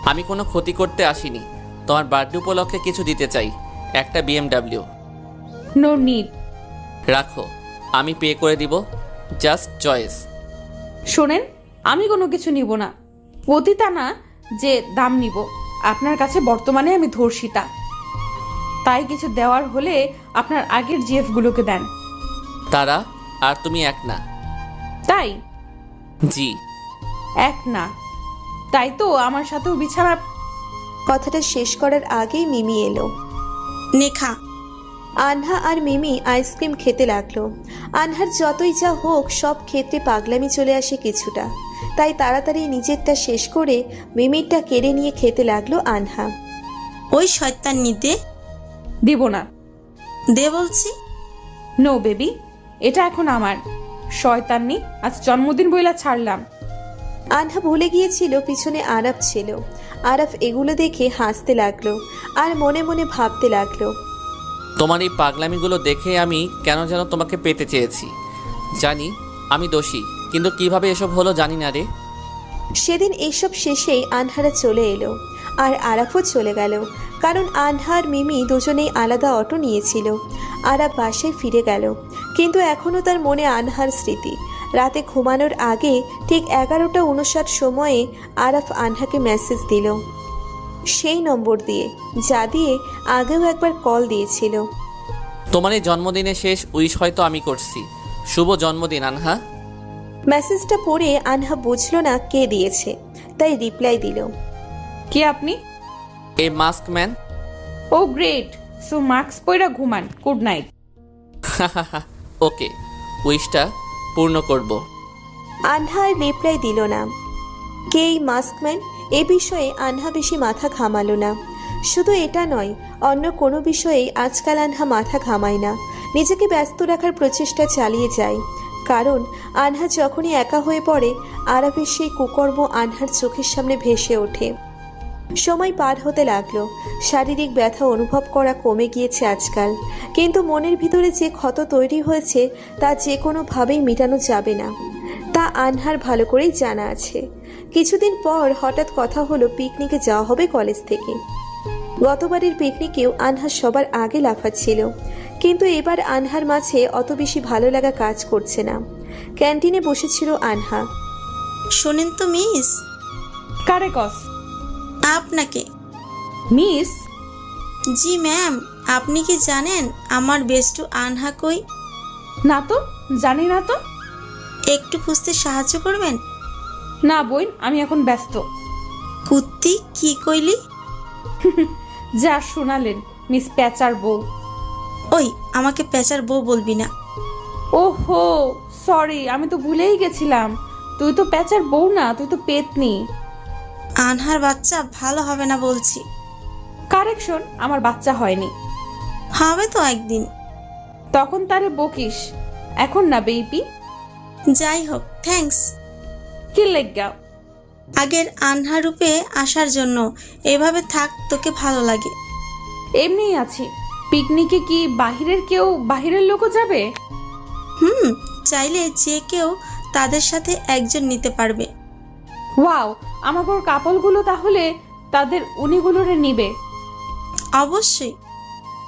আমি কোনো ক্ষতি করতে আসিনি, তোমার বার্থডে উপলক্ষে কিছু দিতে চাই, একটা BMW। No need. রাখো, আমি পে করে দিব, জাস্ট চয়েস। শোনেন, আমি কোনো কিছু নিব না, পতিতা না যে দাম নিব। আপনার কাছে বর্তমানে আমি ধর্ষিতা, তাই কিছু দেওয়ার হলে আপনার আগের জিএফ গুলোকে দেন। তারা আর তুমি এক না। তাই? জি। এক না, তাই তো আমার সাথেও বিছানা। কথাটা শেষ করার আগেই মিমি এলো। নেখা। আনহা আর মিমি আইসক্রিম খেতে লাগলো। আনহার যতই যা হোক সব ক্ষেত্রে পাগলামি চলে আসে কিছুটা, তাই তাড়াতাড়ি নিজেরটা শেষ করে মিমিরটা কেড়ে নিয়ে খেতে লাগলো আনহা। ওই শয়তান নিতে দিব না। দে বলছি। নো বেবি, এটা এখন আমার। শয়তান্নি, আজ জন্মদিন বইলা ছাড়লাম। আনহা ভুলে গিয়েছিল পিছনে আরাফ ছিল। আরাফ এগুলো দেখে হাসতে লাগলো আর মনে মনে ভাবতে লাগলো, তোমার এই পাগলামিগুলো দেখে আমি কেন যেন তোমাকে পেতে চেয়েছি। জানি আমি দোষী, কিন্তু কিভাবে এসব হলো জানি না রে। সেদিন এইসব শেষেই আনহারা চলে এলো আর আরাফও চলে গেল, কারণ আনহা আর মিমি দুজনেই আলাদা অটো নিয়েছিল। আরাফ বাসায় ফিরে গেল, কিন্তু এখনও তার মনে আনহার স্মৃতি। রাতে ঘুমানোর আগে ঠিক 11:59 সময়ে আরাফ আনহাকে মেসেজ দিল, সেই নম্বর দিয়ে যা দিয়ে আগেও একবার কল দিয়েছিল। তোমার এই জন্মদিনের শেষ উইশ হয়তো আমি করছি। শুভ জন্মদিন আনহা। মেসেজটা পড়ে আনহা বুঝলো না কে দিয়েছে, তাই রিপ্লাই দিল, কে আপনি? এই মাস্ক ম্যান। ও গ্রেট, সো মাস্ক পইরা ঘুমান, গুড নাইট। ওকে, উইশটা পূর্ণ করব। আনহা আর রিপ্লাই দিল না। কে এই মাস্কম্যান, এ বিষয়ে আনহা বেশি মাথা ঘামালো না। শুধু এটা নয়, অন্য কোনো বিষয়েই আজকাল আনহা মাথা ঘামায় না, নিজেকে ব্যস্ত রাখার প্রচেষ্টা চালিয়ে যায়। কারণ আনহা যখনই একা হয়ে পড়ে, আরাফের সেই কুকর্ম আনহার চোখের সামনে ভেসে ওঠে। সময় পার হতে লাগলো, শারীরিক ব্যথা অনুভব করা কমে গিয়েছে আজকাল, কিন্তু মনের ভিতরে যে ক্ষত তৈরি হয়েছে তা যে কোনোভাবেই মেটানো যাবে না, তা আনহার ভালো করেই জানা আছে। কিছুদিন পর হঠাৎ কথা হলো পিকনিকে যাওয়া হবে কলেজ থেকে। গতবারের পিকনিকেও আনহা সবার আগে লাফাচ্ছিল, কিন্তু এবার আনহার মাঝে অত বেশি ভালো লাগা কাজ করছে না। ক্যান্টিনে বসেছিল আনহা। শোনেন তো মিস, কারে কস? আপনাকে। মিস? জি ম্যাম, আপনি কি জানেন আমার বেস্টু আনহা কই? না তো, জানি না তো। একটু খুঁজতে সাহায্য করবেন? না বইন, আমি এখন ব্যস্ত। কুত্তি কি কইলি? যা শোনালেন, মিস প্যাচার বউ। ওই, আমাকে পেঁচার বউ বলবি না। ওহো সরি, আমি তো ভুলেই গেছিলাম। তুই তো প্যাচার বউ না, তুই তো পেতনি। আনহার বাচ্চা ভালো হবে না বলছি। কারেকশন, আমার বাচ্চা হয়নি। হবে তো একদিন। তখন তারে বকিস, এখন না বেবি। যাই হোক, থ্যাঙ্কস কি লেগা? আগের আনহা রূপে আসার জন্য। এভাবে থাক, তোকে ভালো লাগে। এমনিই আছি। পিকনিকে কি বাহিরের লোকও যাবে? চাইলে যে কেউ তাদের সাথে একজন নিতে পারবে। ওয়াও, আমাগোর কাপলগুলো তাহলে তাদের উনিগুলোরে নিবে? অবশ্যই।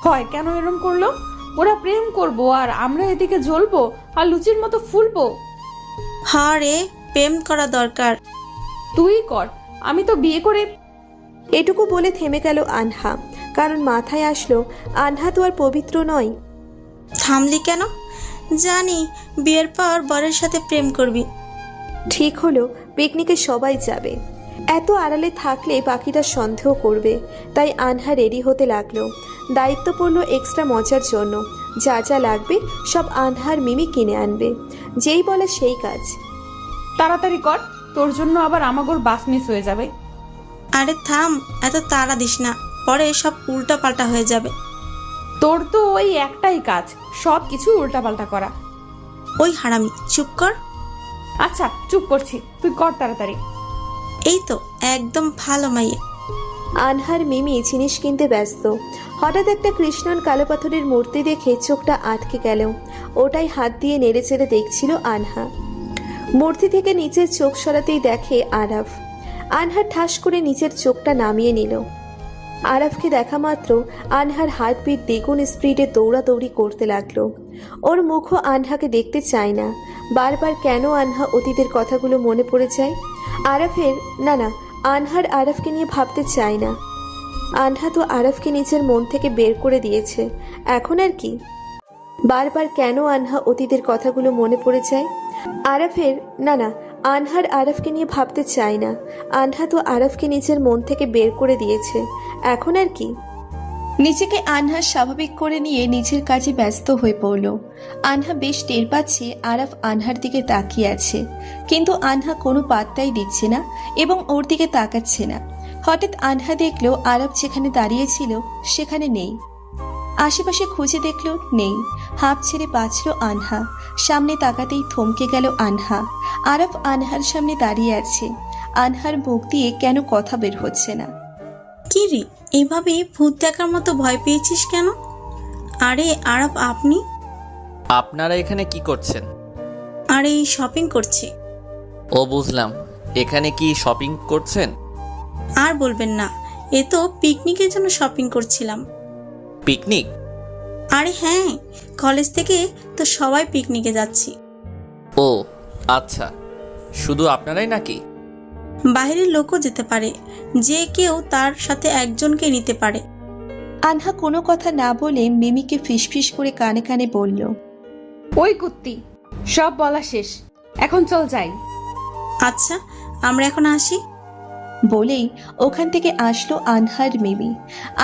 হয় কেন এরম করলো? ওরা প্রেম করবো আর আমরা এদিকে জ্বলবো আর লুচির মতো ফুলবো। রে, প্রেম করা দরকার। তুই কর, আমি তো বিয়ে করে। এটুকু বলে থেমে গেল আনহা, কারণ মাথায় আসলো আনহা তো আর পবিত্র নয়। থামলি কেন? জানি বিয়ের পর বরের সাথে প্রেম করবি। ঠিক হলো, পিকনিকে সবাই যাবে। এত আড়ালে থাকলে বাকিরা সন্দেহ করবে, তাই আনহা রেডি হতে লাগলো। দায়িত্ব পড়লো এক্সট্রা মজার জন্য। যা যা লাগবে সব আনহার মিমি কিনে আনবে। যেই বলে সেই কাজ। তাড়াতাড়ি কর, তোর জন্য আবার আমাগোর বাস মিস হয়ে যাবে। আরে থাম, এত তাড়া দিস না, পরে সব উল্টা পাল্টা হয়ে যাবে। তোর তো ওই একটাই কাজ, সব কিছু উল্টাপাল্টা করা। ওই হারামি, চুপ কর। আচ্ছা চুপ করছি, তুই কর তাড়াতাড়ি। এই তো একদম ভালো মাইয়া। আনহার মিমি জিনিস কিনতে ব্যস্ত। হঠাৎ একটা কৃষ্ণন কালো পাথরের মূর্তি দেখে চোখটা আটকে গেল। ওটাই হাত দিয়ে নেড়ে চেড়ে দেখছিল আনহা। মূর্তি থেকে নিচের চোখ সরাতেই দেখে আরাফ। আনহা ঠাস করে নিচের চোখটা নামিয়ে নিল। আরাফকে দেখা মাত্র আনহার হার্টবিট দ্বিগুণ স্পিডে দৌড়াদৌড়ি করতে লাগলো। ওর মুখও আনহাকে দেখতে চায় না। বারবার কেন আনহা অতীতের কথাগুলো মনে পড়ে যায়। আরাফের না, আনহার আরাফকে নিয়ে ভাবতে চায় না। আনহা তো আরাফকে নিজের মন থেকে বের করে দিয়েছে, এখন আর কি? বারবার কেন আনহা অতীতের কথাগুলো মনে পড়ে যায়। আরাফের না, আনহার আরাফকে নিয়ে ভাবতে চায় না। আনহা তো আরাফকে নিজের মন থেকে বের করে দিয়েছে, এখন আর কি? নিজেকে আনহা স্বাভাবিক করে নিয়ে নিজের কাজে ব্যস্ত হয়ে পড়ল। আনহা বেশ টের পাচ্ছে আরাফ আনহার দিকে তাকিয়ে আছে, কিন্তু আনহা কোনো পাত্তাই দিচ্ছে না এবং ওর দিকে তাকাচ্ছে না। হঠাৎ আনহা দেখলো আরাফ যেখানে দাঁড়িয়েছিল সেখানে নেই। আশেপাশে খুঁজে দেখলো নেই। হাঁপ ছেড়ে বাঁচল আনহা। সামনে তাকাতেই থমকে গেল আনহা। আরাফ আনহার সামনে দাঁড়িয়ে আছে। আনহার মুখ দিয়ে কেন কথা বের হচ্ছে না। কি রে, এভাবে ভূত দেখার মতো ভয় পেয়েছিস কেন? আরে আরাফ, আপনি? আপনারা এখানে কি করছেন? আরে শপিং করছি। ও বুঝলাম, এখানে কি শপিং করছেন? আর বলবেন না, এ তো পিকনিকের জন্য শপিং করছিলাম। পিকনিক? আরে হ্যাঁ, কলেজ থেকে তো সবাই পিকনিকে যাচ্ছি। ও আচ্ছা, শুধু আপনারাই নাকি? বাইরের লোকও যেতে পারে, যে কেউ তার সাথে একজনকে নিতে পারে। আনহা কোনো কথা না বলে মিমিকে ফিসফিস করে কানে কানে বলল, ওই কুত্তি, সব বলা শেষ, এখন চল যাই। আচ্ছা, আমরা এখন আসি। বলেই ওখান থেকে আসলো আনহার মিমি।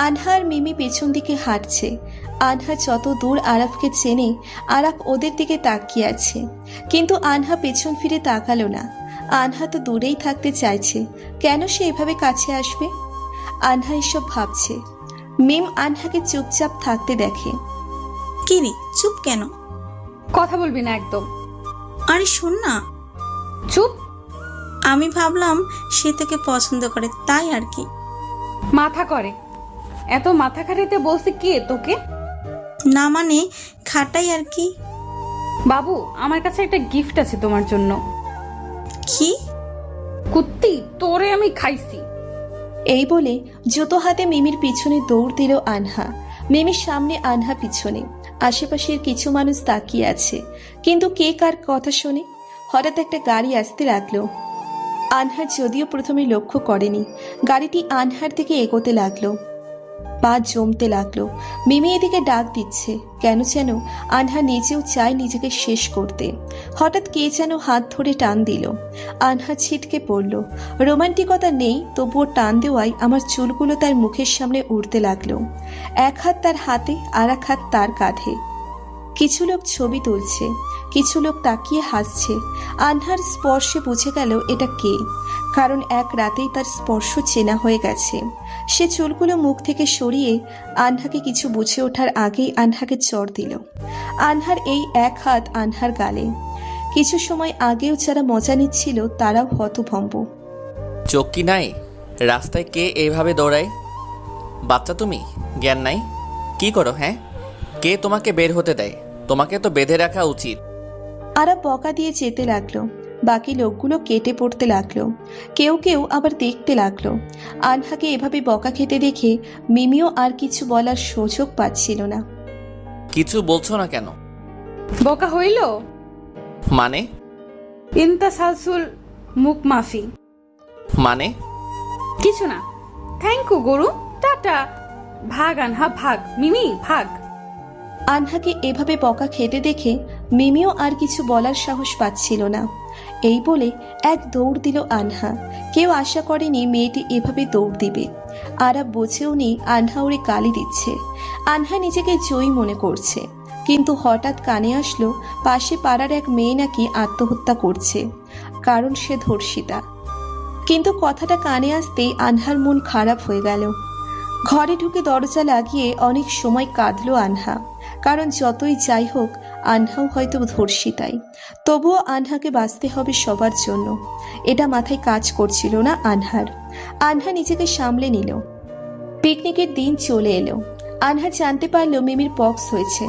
আনহার মিমি পেছন দিকে হাঁটছে। আনহা যত দূর আরাফকে চেনে, আরাফ ওদের দিকে তাকিয়ে আছে, কিন্তু আনহা পেছন ফিরে তাকালো না। আনহা তো দূরেই থাকতে চাইছে, কেন সে এভাবে কাছে আসবে? আনহা এসব ভাবছে। মিম আনহাকে চুপচাপ থাকতে দেখে। কিরে, চুপ কেন? কথা বলবি না একদম। আরে শোন না। চুপ। আমি ভাবলাম সে তোকে পছন্দ করে, তাই আর কি। মাথা করে, এত মাথা খাটাইতে বলছে কে তোকে? না মানে খাটাই আর কি। বাবু, আমার কাছে একটা গিফট আছে তোমার জন্য। কি? কুত্তি, তোরে আমি খাইছি। এই বলে জুতো হাতে মিমির পিছনে দৌড় দিল আনহা। মিমির সামনে, আনহা পিছনে। আশেপাশের কিছু মানুষ তাকিয়ে আছে, কিন্তু কে কার কথা শোনে? হঠাৎ একটা গাড়ি আসতে লাগলো। আনহা যদিও প্রথমে লক্ষ্য করেনি, গাড়িটি আনহার দিকে এগোতে লাগলো। পা জমতে লাগলো। মিমি এদিকে ডাক দিচ্ছে, কেন যেন আনহা নিজেও চায় নিজেকে শেষ করতে। হঠাৎ কে যেন হাত ধরে টান দিল। আনহা ছিটকে পড়ল। রোমান্টিকতা নেই, তবুও টান দেওয়ায় আমার চুলগুলো তার মুখের সামনে উড়তে লাগলো। এক হাত তার হাতে, আর এক হাত তার কাঁধে। কিছু লোক ছবি তুলছে, কিছু লোক তাকিয়ে হাসছে। আনহার স্পর্শে বুঝে গেল এটা কে, কারণ এক রাতেই তার স্পর্শ চেনা হয়ে গেছে। সে চুলগুলো মুখ থেকে সরিয়ে আনহাকে কিছু বুঝে ওঠার আগেই আনহাকে চড় দিল। আনহার এই এক হাত আনহার গালে। কিছু সময় আগেও যারা মজা নিচ্ছিল তারাও হতভম্ব। চোখ কি নাই? রাস্তায় কে এইভাবে দৌড়ায়? বাচ্চা তুমি, জ্ঞান নাই? কি করো হ্যাঁ? কে তোমাকে বের হতে দেয়? তোমাকে তো বেঁধে রাখা উচিত। আরা বকা দিয়ে যেতে লাগলো। বাকি লোকগুলো কেটে পড়তে লাগলো। কেউ কেউ আবার দেখতে লাগলো। আনহাকে এভাবে বকা খেতে দেখে মিমিও আর কিছু বলার সুযোগ পাচ্ছিল না। কিছু বলছো না কেন? বোকা হইল মানে? ইন্তাসালসুল মুখ মাফি। মানে? কিছু না। থ্যাংক ইউ গরু, টাটা। ভাগ আনহা ভাগ, মিমি ভাগ। আনহাকে এভাবে বকা খেতে দেখে মিমিও আর কিছু বলার সাহস পাচ্ছিল না। এই বলে এক দৌড় দিল আনহা। কেউ আশা করেনি মেয়েটি এভাবে দৌড় দিবে। আরা বোঝেও নি আনহা ওরে গালি দিচ্ছে। আনহা নিজেকে জয়ী মনে করছে, কিন্তু হঠাৎ কানে আসলো পাশে পাড়ার এক মেয়ে নাকি আত্মহত্যা করছে, কারণ সে ধর্ষিতা। কিন্তু কথাটা কানে আসতেই আনহার মন খারাপ হয়ে গেল। ঘরে ঢুকে দরজা লাগিয়ে অনেক সময় কাঁদল আনহা, কারণ যতই যাই হোক আনহাও হয়তো ধর্ষিতাই। তবুও আনহাকে বাঁচতে হবে সবার জন্য, এটা মাথায় কাজ করছিল না আনহার। আনহা নিজেকে সামলে নিল। পিকনিকের দিন চলে এলো। আনহা জানতে পারলো মিমির পক্স হয়েছে।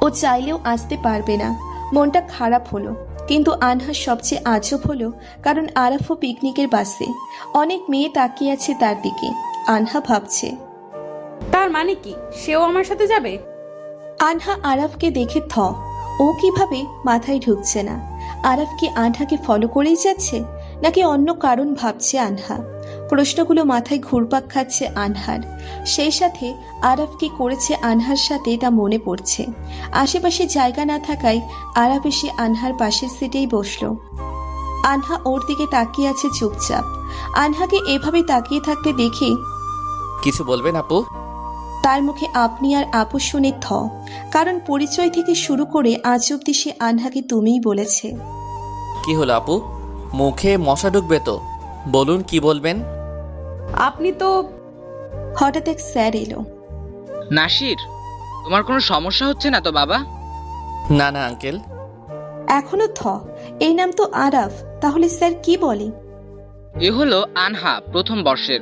ও চাইলেও আসতে পারবে না। মনটা খারাপ হলো, কিন্তু আনহার সবচেয়ে আজব হলো কারণ আরাফও পিকনিকের বাসে। অনেক মেয়ে তাকিয়ে আছে তার দিকে। আনহা ভাবছে, তার মানে কি সেও আমার সাথে যাবে? আনহা আরাফকে দেখে ও কিভাবে মাথায় ঢুকছে না। আরাফ কি আনহাকে ফলো করেই যাচ্ছে, নাকি অন্য কারণ ভাবছে আনহা? প্রশ্নগুলো মাথায় ঘুরপাক খাচ্ছে আনহার। সেই সাথে আরাফ কি করেছে আনহার সাথে তা মনে পড়ছে। আশেপাশে জায়গা না থাকায় আরাফ এসে আনহার পাশের সিটেই বসলো। আনহা ওর দিকে তাকিয়ে আছে চুপচাপ। আনহাকে এভাবে তাকিয়ে থাকতে দেখে কিছু বলবেন আপু? তার মুখে আপনি আর আপু শুনে কারণ পরিচয় থেকে শুরু করে আজ অব্দি সে আনহাকে তুমিই বলেছে। কি হলো আপু, মুখে মশা ঢুকবে তো? বলুন কি বলবেন। আপনি তো। হঠাৎ এক স্যার এলো। নাসির, তোমার কোনো সমস্যা হচ্ছে না তো বাবা? না না আঙ্কেল। এখনো এই নাম তো আরাফ, তাহলে স্যার কি বলে? এ হলো আনহা, প্রথম বর্ষের।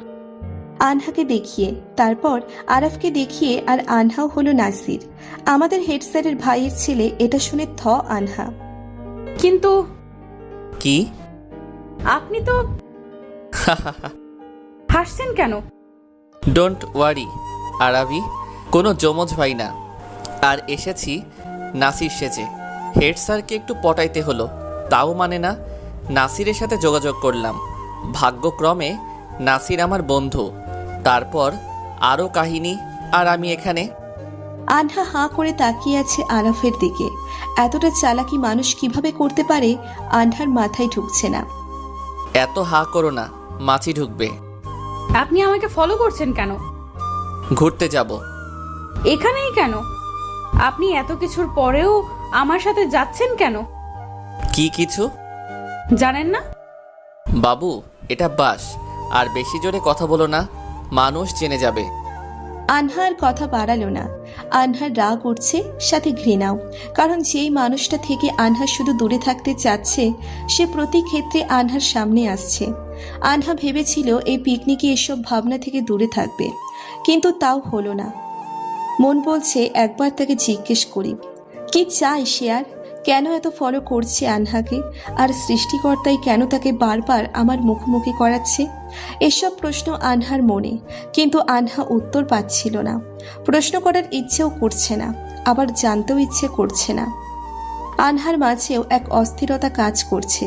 আনহাকে দেখিয়ে, তারপর আরাফকে দেখিয়ে, আর আনহাও হলো নাসির, আমাদের হেড স্যারের ভাইয়ের ছেলে। এটা শুনে আনহা। কিন্তু কি? আপনি তো। হাসছেন কেন? ডোন্ট ওয়ারি আরাবি, কোনো যমজ ভাই না। আর এসেছি নাসির সেজে। হেড স্যারকে একটু পটাইতে হলো, তাও মানে না। নাসিরের সাথে যোগাযোগ করলাম, ভাগ্যক্রমে নাসির আমার বন্ধু। তারপর আরও কাহিনী, আর আমি এখানে। আনহা হাঁ করে তাকিয়ে আছে আরাফের দিকে। এতটা চালাকি মানুষ কিভাবে করতে পারে আনহার মাথায় ঢুকছে না। এত হা করো না, মাছি ঢুকবে। আপনি আমাকে ফলো করছেন কেন? ঘুরতে যাব। এখানেই কেন? আপনি এত কিছুর পরেও আমার সাথে যাচ্ছেন কেন? কি কিছু জানেন না? বাবু, এটা বাস, আর বেশি জোরে কথা বলো না, মানুষ জেনে যাবে। আনহার কথা বাড়ালো না। আনহার রাগ উঠছে, সাথে ঘৃণাও। কারণ যেই মানুষটা থেকে আনহা শুধু দূরে থাকতে চাচ্ছে, সে প্রতি ক্ষেত্রে আনহার সামনে আসছে। আনহা ভেবেছিল এই পিকনিকে এসব ভাবনা থেকে দূরে থাকবে, কিন্তু তাও হলো না। মন বলছে একবার তাকে জিজ্ঞেস করি, কি চাই সে, আর কেন এত ফলো করছে আনহাকে, আর সৃষ্টিকর্তাই কেন তাকে বারবার আমার মুখোমুখি করাচ্ছে। এসব প্রশ্ন আনহার মনে, কিন্তু আনহা উত্তর পাচ্ছিল না। প্রশ্ন করার ইচ্ছেও করছে না, আবার জানতেও ইচ্ছে করছে না। আনহার মাঝেও এক অস্থিরতা কাজ করছে।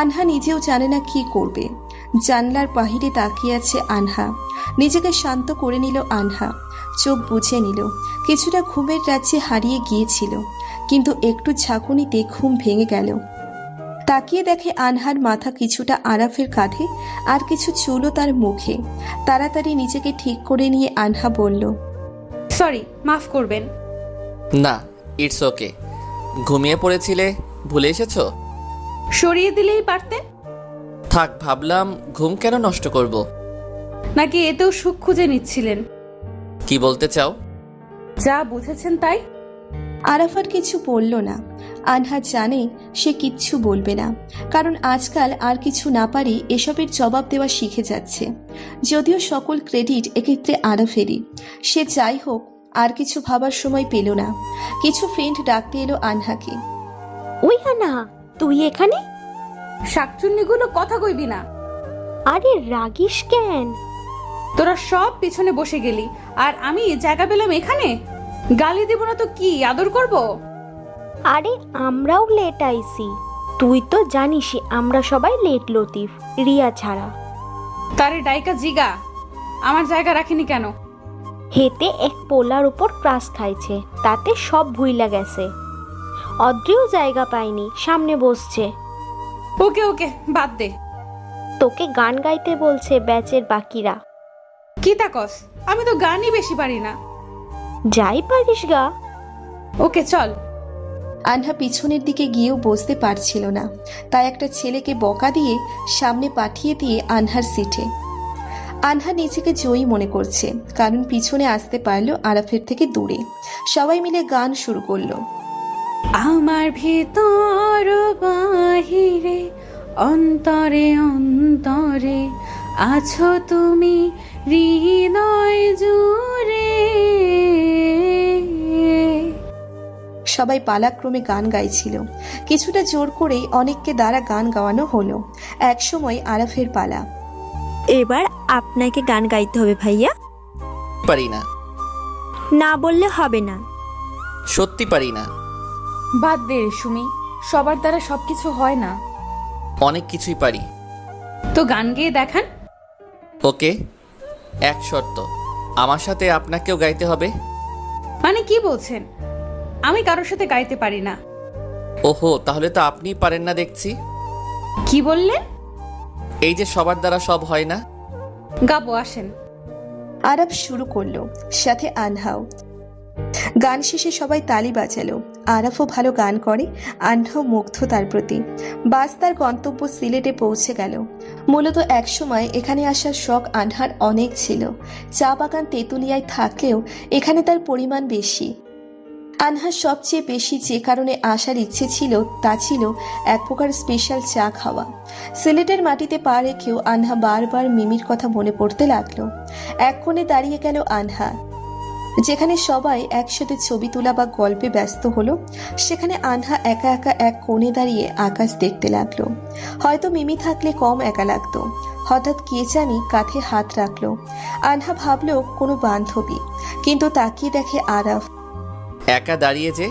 আনহা নিজেও জানে না কি করবে। জানলার বাহিরে তাকিয়ে আছে আনহা। নিজেকে শান্ত করে নিল আনহা, চোখ বুঝে নিল। কিছুটা ঘুমের রাজ্যে হারিয়ে গিয়েছিল, কিন্তু একটু ঝাঁকুনিতে ঘুম ভেঙে গেল। তাকিয়ে দেখে আনহার মাথা কিছুটা আরাফের কাঁধে, আর কিছু চুলও তার মুখে। তাড়াতাড়ি নিজেকে ঠিক করে নিয়ে আনহা বলল, সরি, মাফ করবেন। না, ইটস ওকে। ঘুমিয়ে পড়েছিলে, ভুলে এসেছো? সরিয়ে দিলেই পারতেন। থাক, ভাবলাম ঘুম কেন নষ্ট করব। নাকি এতেও সুখ খুঁজে নিচ্ছিলেন? কি বলতে চাও? যা বুঝেছেন তাই। আরাফার কিছু বলল না। আনহা জানে সে কিচ্ছু বলবে না, কারণ আজকাল আর কিছু না পারি এসবের জবাব দেওয়া শিখে যাচ্ছে। যদিও সকল ক্রেডিট এক্ষেত্রে আরাফেরই। সে যাই হোক, আর কিছু ভাবার সময় পেল না। কিছু ফ্রেন্ড ডাকতে এলো আনহাকে। ওই আনা, তুই এখানে? শাকচুন্নিগুলো কথা কইবি না। আরে রাগিস কেন? তোরা সব পিছনে বসে গেলি, আর আমি জায়গা পেলাম এখানে। গালি দেব না তো কি আদর করব? আরে আমরাও লেট আইছি, তুই তো জানিসই আমরা সবাই লেট লতিফ, রিয়া ছাড়া। তারে ডাইকা জিগা আমার জায়গা রাখিনি কেন? হেতে এক পোলার উপর ক্রাশ খাইছে, তাতে সব ভুইলা গেছে। অদ্রিও জায়গা পায়নি, সামনে বসছে। ওকে ওকে, বাদ দে। তোকে গান গাইতে বলছে ব্যাচের বাকিরা। কি তাকস? আমি তো গানই বেশি পারি না। যাই পারিস গা। ওকে চল। আনহা পিছনের দিকে গিয়েও বসতে পারছিল না, তাই একটা ছেলেকে বকা দিয়ে সামনে পাঠিয়ে দিয়ে আনহার সিটে। আনহা নিজেকে জয়ী মনে করছে, কারণ পিছনে আসতে পারলো আরাফের থেকে দূরে। সবাই মিলে গান শুরু করলো। আমার ভেতর বাহিরে অন্তরে অন্তরে আছো তুমি হৃদয় জুড়ে। সবাই পালাক্রমে গান গাইছিল। কিছুটা জোর করেই অনেককে দ্বারা গান গাওয়ানো হলো। একসময় আরাফের পালা। এবার আপনাকে গান গাইতে হবে ভাইয়া। পারি না। না বললে হবে না। সত্যি পারি না। বাদ দে সুমি, সবার দ্বারা সবকিছু হয় না। অনেক কিছুই পারি। তো গান গেয়ে দেখান। ওকে, এক শর্ত, আমার সাথে আপনাকেও গাইতে হবে। মানে কি বলছেন? আমি কারোর সাথে গাইতে পারি না। ওহো, তাহলে তো আপনিই পারেন না দেখছি। কি বললেন? এই যে সবার দ্বারা সব হয় না। গাবো, আসেন। আরাফ শুরু করলো, সাথে আনহাও। গান শেষে সবাই তালি বাজালো। আরাফও ভালো গান করে, আনহাও মুগ্ধ তার প্রতি। বাস তার গন্তব্য সিলেটে পৌঁছে গেল। মূলত একসময় এখানে আসার শখ আনহার অনেক ছিল। চা বাগান তেঁতুলিয়ায় থাকলেও এখানে তার পরিমাণ বেশি। আনহার সবচেয়ে বেশি যে কারণে আসার ইচ্ছে ছিল তা ছিল এক প্রকার স্পেশাল চা খাওয়া। সিলেটের মাটিতে পা রেখেও আনহা বারবার মিমির কথা মনে পড়তে লাগলো। এক কোণে দাঁড়িয়ে গেল আনহা। যেখানে সবাই একসাথে ছবি তোলা বা গল্পে ব্যস্ত হলো, সেখানে আনহা একা একা এক কোণে দাঁড়িয়ে আকাশ দেখতে লাগলো। হয়তো মিমি থাকলে কম একা লাগতো। হঠাৎ কে জানি কাঁধে হাত রাখলো। আনহা ভাবলো কোনো বান্ধবী, কিন্তু তাকিয়ে দেখে আরাফ। একা দাঁড়িয়ে যে।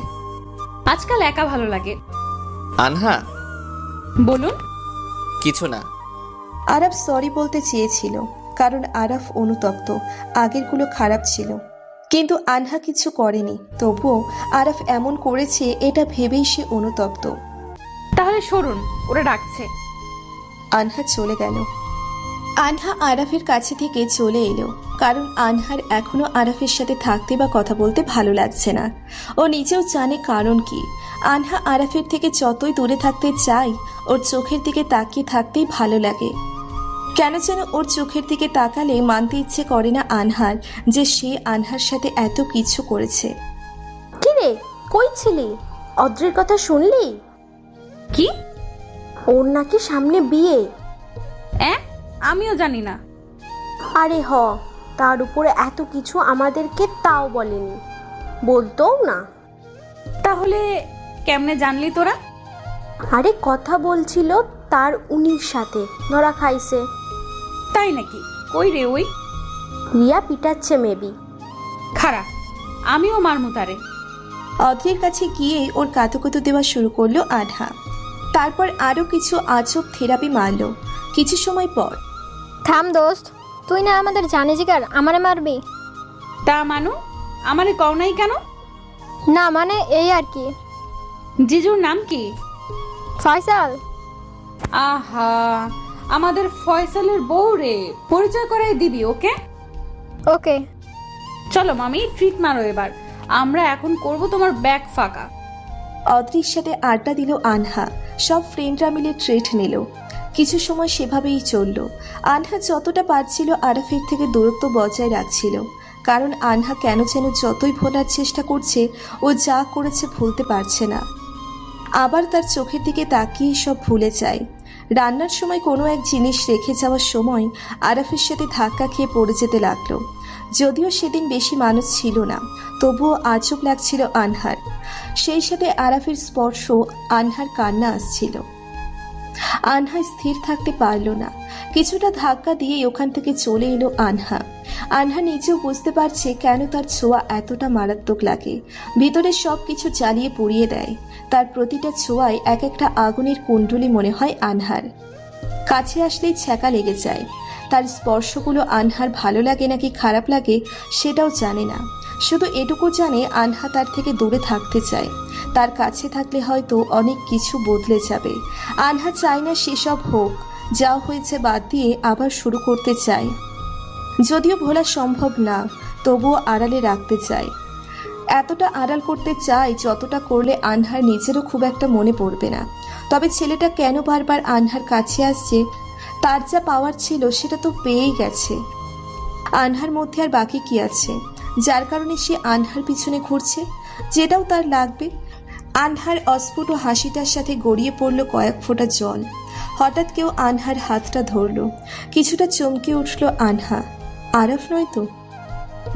আজকাল একা ভালো লাগে। আনহা, বলুন। কিছু না। আরাফ সরি বলতে চেয়েছিল, কারণ আরাফ অনুতপ্ত, আগেরগুলো খারাপ ছিল। কিন্তু আনহা কিছু করেনি, তবুও আরাফ এমন করেছে এটা ভেবেই সে অনুতপ্ত। তাহলে সরুন, ওরা ডাকছে। আনহা চলে গেল। আনহা আরাফের কাছে থেকে চলে এলো, কারণ আনহার এখনো আরাফের সাথে থাকতে বা কথা বলতে ভালো লাগছে না। ও নিজেও জানে কারণ কি। আনহা আরাফের থেকে যতই দূরে থাকতে চায়, ওর চোখের দিকে তাকিয়ে থাকতেই ভালো লাগে। কেন যেন ওর চোখের দিকে তাকালে মানতে ইচ্ছে করে না আনহার যে সে আনহার সাথে এত কিছু করেছে। কি রে, কই ছিলি? অদ্রির কথা শুনলি? কি? ওর নাকি সামনে বিয়ে। আমিও জানি না। আরে তার উপরে এত কিছু আমাদেরকে তাও বলেনি, বলতোও না। তাহলে কেমনে জানলি তোরা? আরে কথা বলছিল তার উনির সাথে ধরা খাইছে। তাই নাকি? কই রে ওই? রিয়া পিটাচ্ছে মেবি। খারাপ, আমিও মারমু তারে। অদ্রির কাছে গিয়ে ওর কাতুকুতু দেওয়া শুরু করলো আনহা। তারপর আরো কিছু আজব থেরাপি মারলো। কিছু সময় পর, থাম দোস্ত, তুই না আমাদের জানি জিগার, আমারে মারবি? তা মানু, আমারে কও নাই কেন? না মানে এই আর কি। জিজুর নাম কি? ফয়সাল। আহা, আমাদের ফয়সালের বউ রে, পরিচয় করাই দিবি ওকে? ওকে। চলো মামি, ট্রিট মারো এবার। আমরা এখন করব তোমার ব্যাগ ফাঁকা। অদ্রির সাথে আড্ডা দিল আনহা। সব ফ্রেন্ডরা মিলে ট্রিট নিল। কিছু সময় সেভাবেই চলল। আনহা যতটা পারছিল আরাফের থেকে দূরত্ব বজায় রাখছিল, কারণ আনহা কেন যেন যতই ভোলার চেষ্টা করছে, ও যা করেছে ভুলতে পারছে না। আবার তার চোখের দিকে তাকিয়ে সব ভুলে যায়। রান্নার সময় কোনো এক জিনিস রেখে যাওয়ার সময় আরাফের সাথে ধাক্কা খেয়ে পড়ে যেতে লাগলো। যদিও সেদিন বেশি মানুষ ছিল না, তবুও আজব লাগছিল আনহার। সেই সাথে আরাফের স্পর্শ, আনহার কান্না আসছিল। আনহা স্থির থাকতে পারল না। কিছুটা ধাক্কা দিয়ে ওখান থেকে চলে এলো আনহা। আনহা নিজেও বুঝতে পারছে কেন তার ছোঁয়া এতটা মারাত্মক লাগে। ভিতরে সব কিছু জ্বালিয়ে পুড়িয়ে দেয়। তার প্রতিটা ছোঁয়ায় এক একটা আগুনের কুণ্ডলি মনে হয় আনহার। কাছে আসলেই ছ্যাঁকা লেগে যায়। তার স্পর্শগুলো আনহার ভালো লাগে নাকি খারাপ লাগে সেটাও জানে না। শুধু এটুকু জানে আনহা তার থেকে দূরে থাকতে চায়। তার কাছে থাকলে হয়তো অনেক কিছু বদলে যাবে। আনহা চায় না সেসব হোক, যা হয়েছে বাদ দিয়ে আবার শুরু করতে চায়। যদিও ভোলা সম্ভব না, তবুও আড়ালে রাখতে চায়। এতটা আড়াল করতে চায় যতটা করলে আনহার নিজেরও খুব একটা মনে পড়বে না। তবে ছেলেটা কেন বারবার আনহার কাছে আসছে? তার যা পাওয়ার ছিল সেটা তো পেয়েই গেছে। আনহার মধ্যে আর বাকি কি আছে যার কারণে সে আনহার পিছনে ঘুরছে? যেটাও তার লাগবে। আনহার অস্ফুট হাসিটার সাথে গড়িয়ে পড়ল কয়েক ফোঁটা জল। হঠাৎ কেউ আনহার হাতটা ধরল। কিছুটা চমকে উঠল আনহা। আরাফ নয় তো?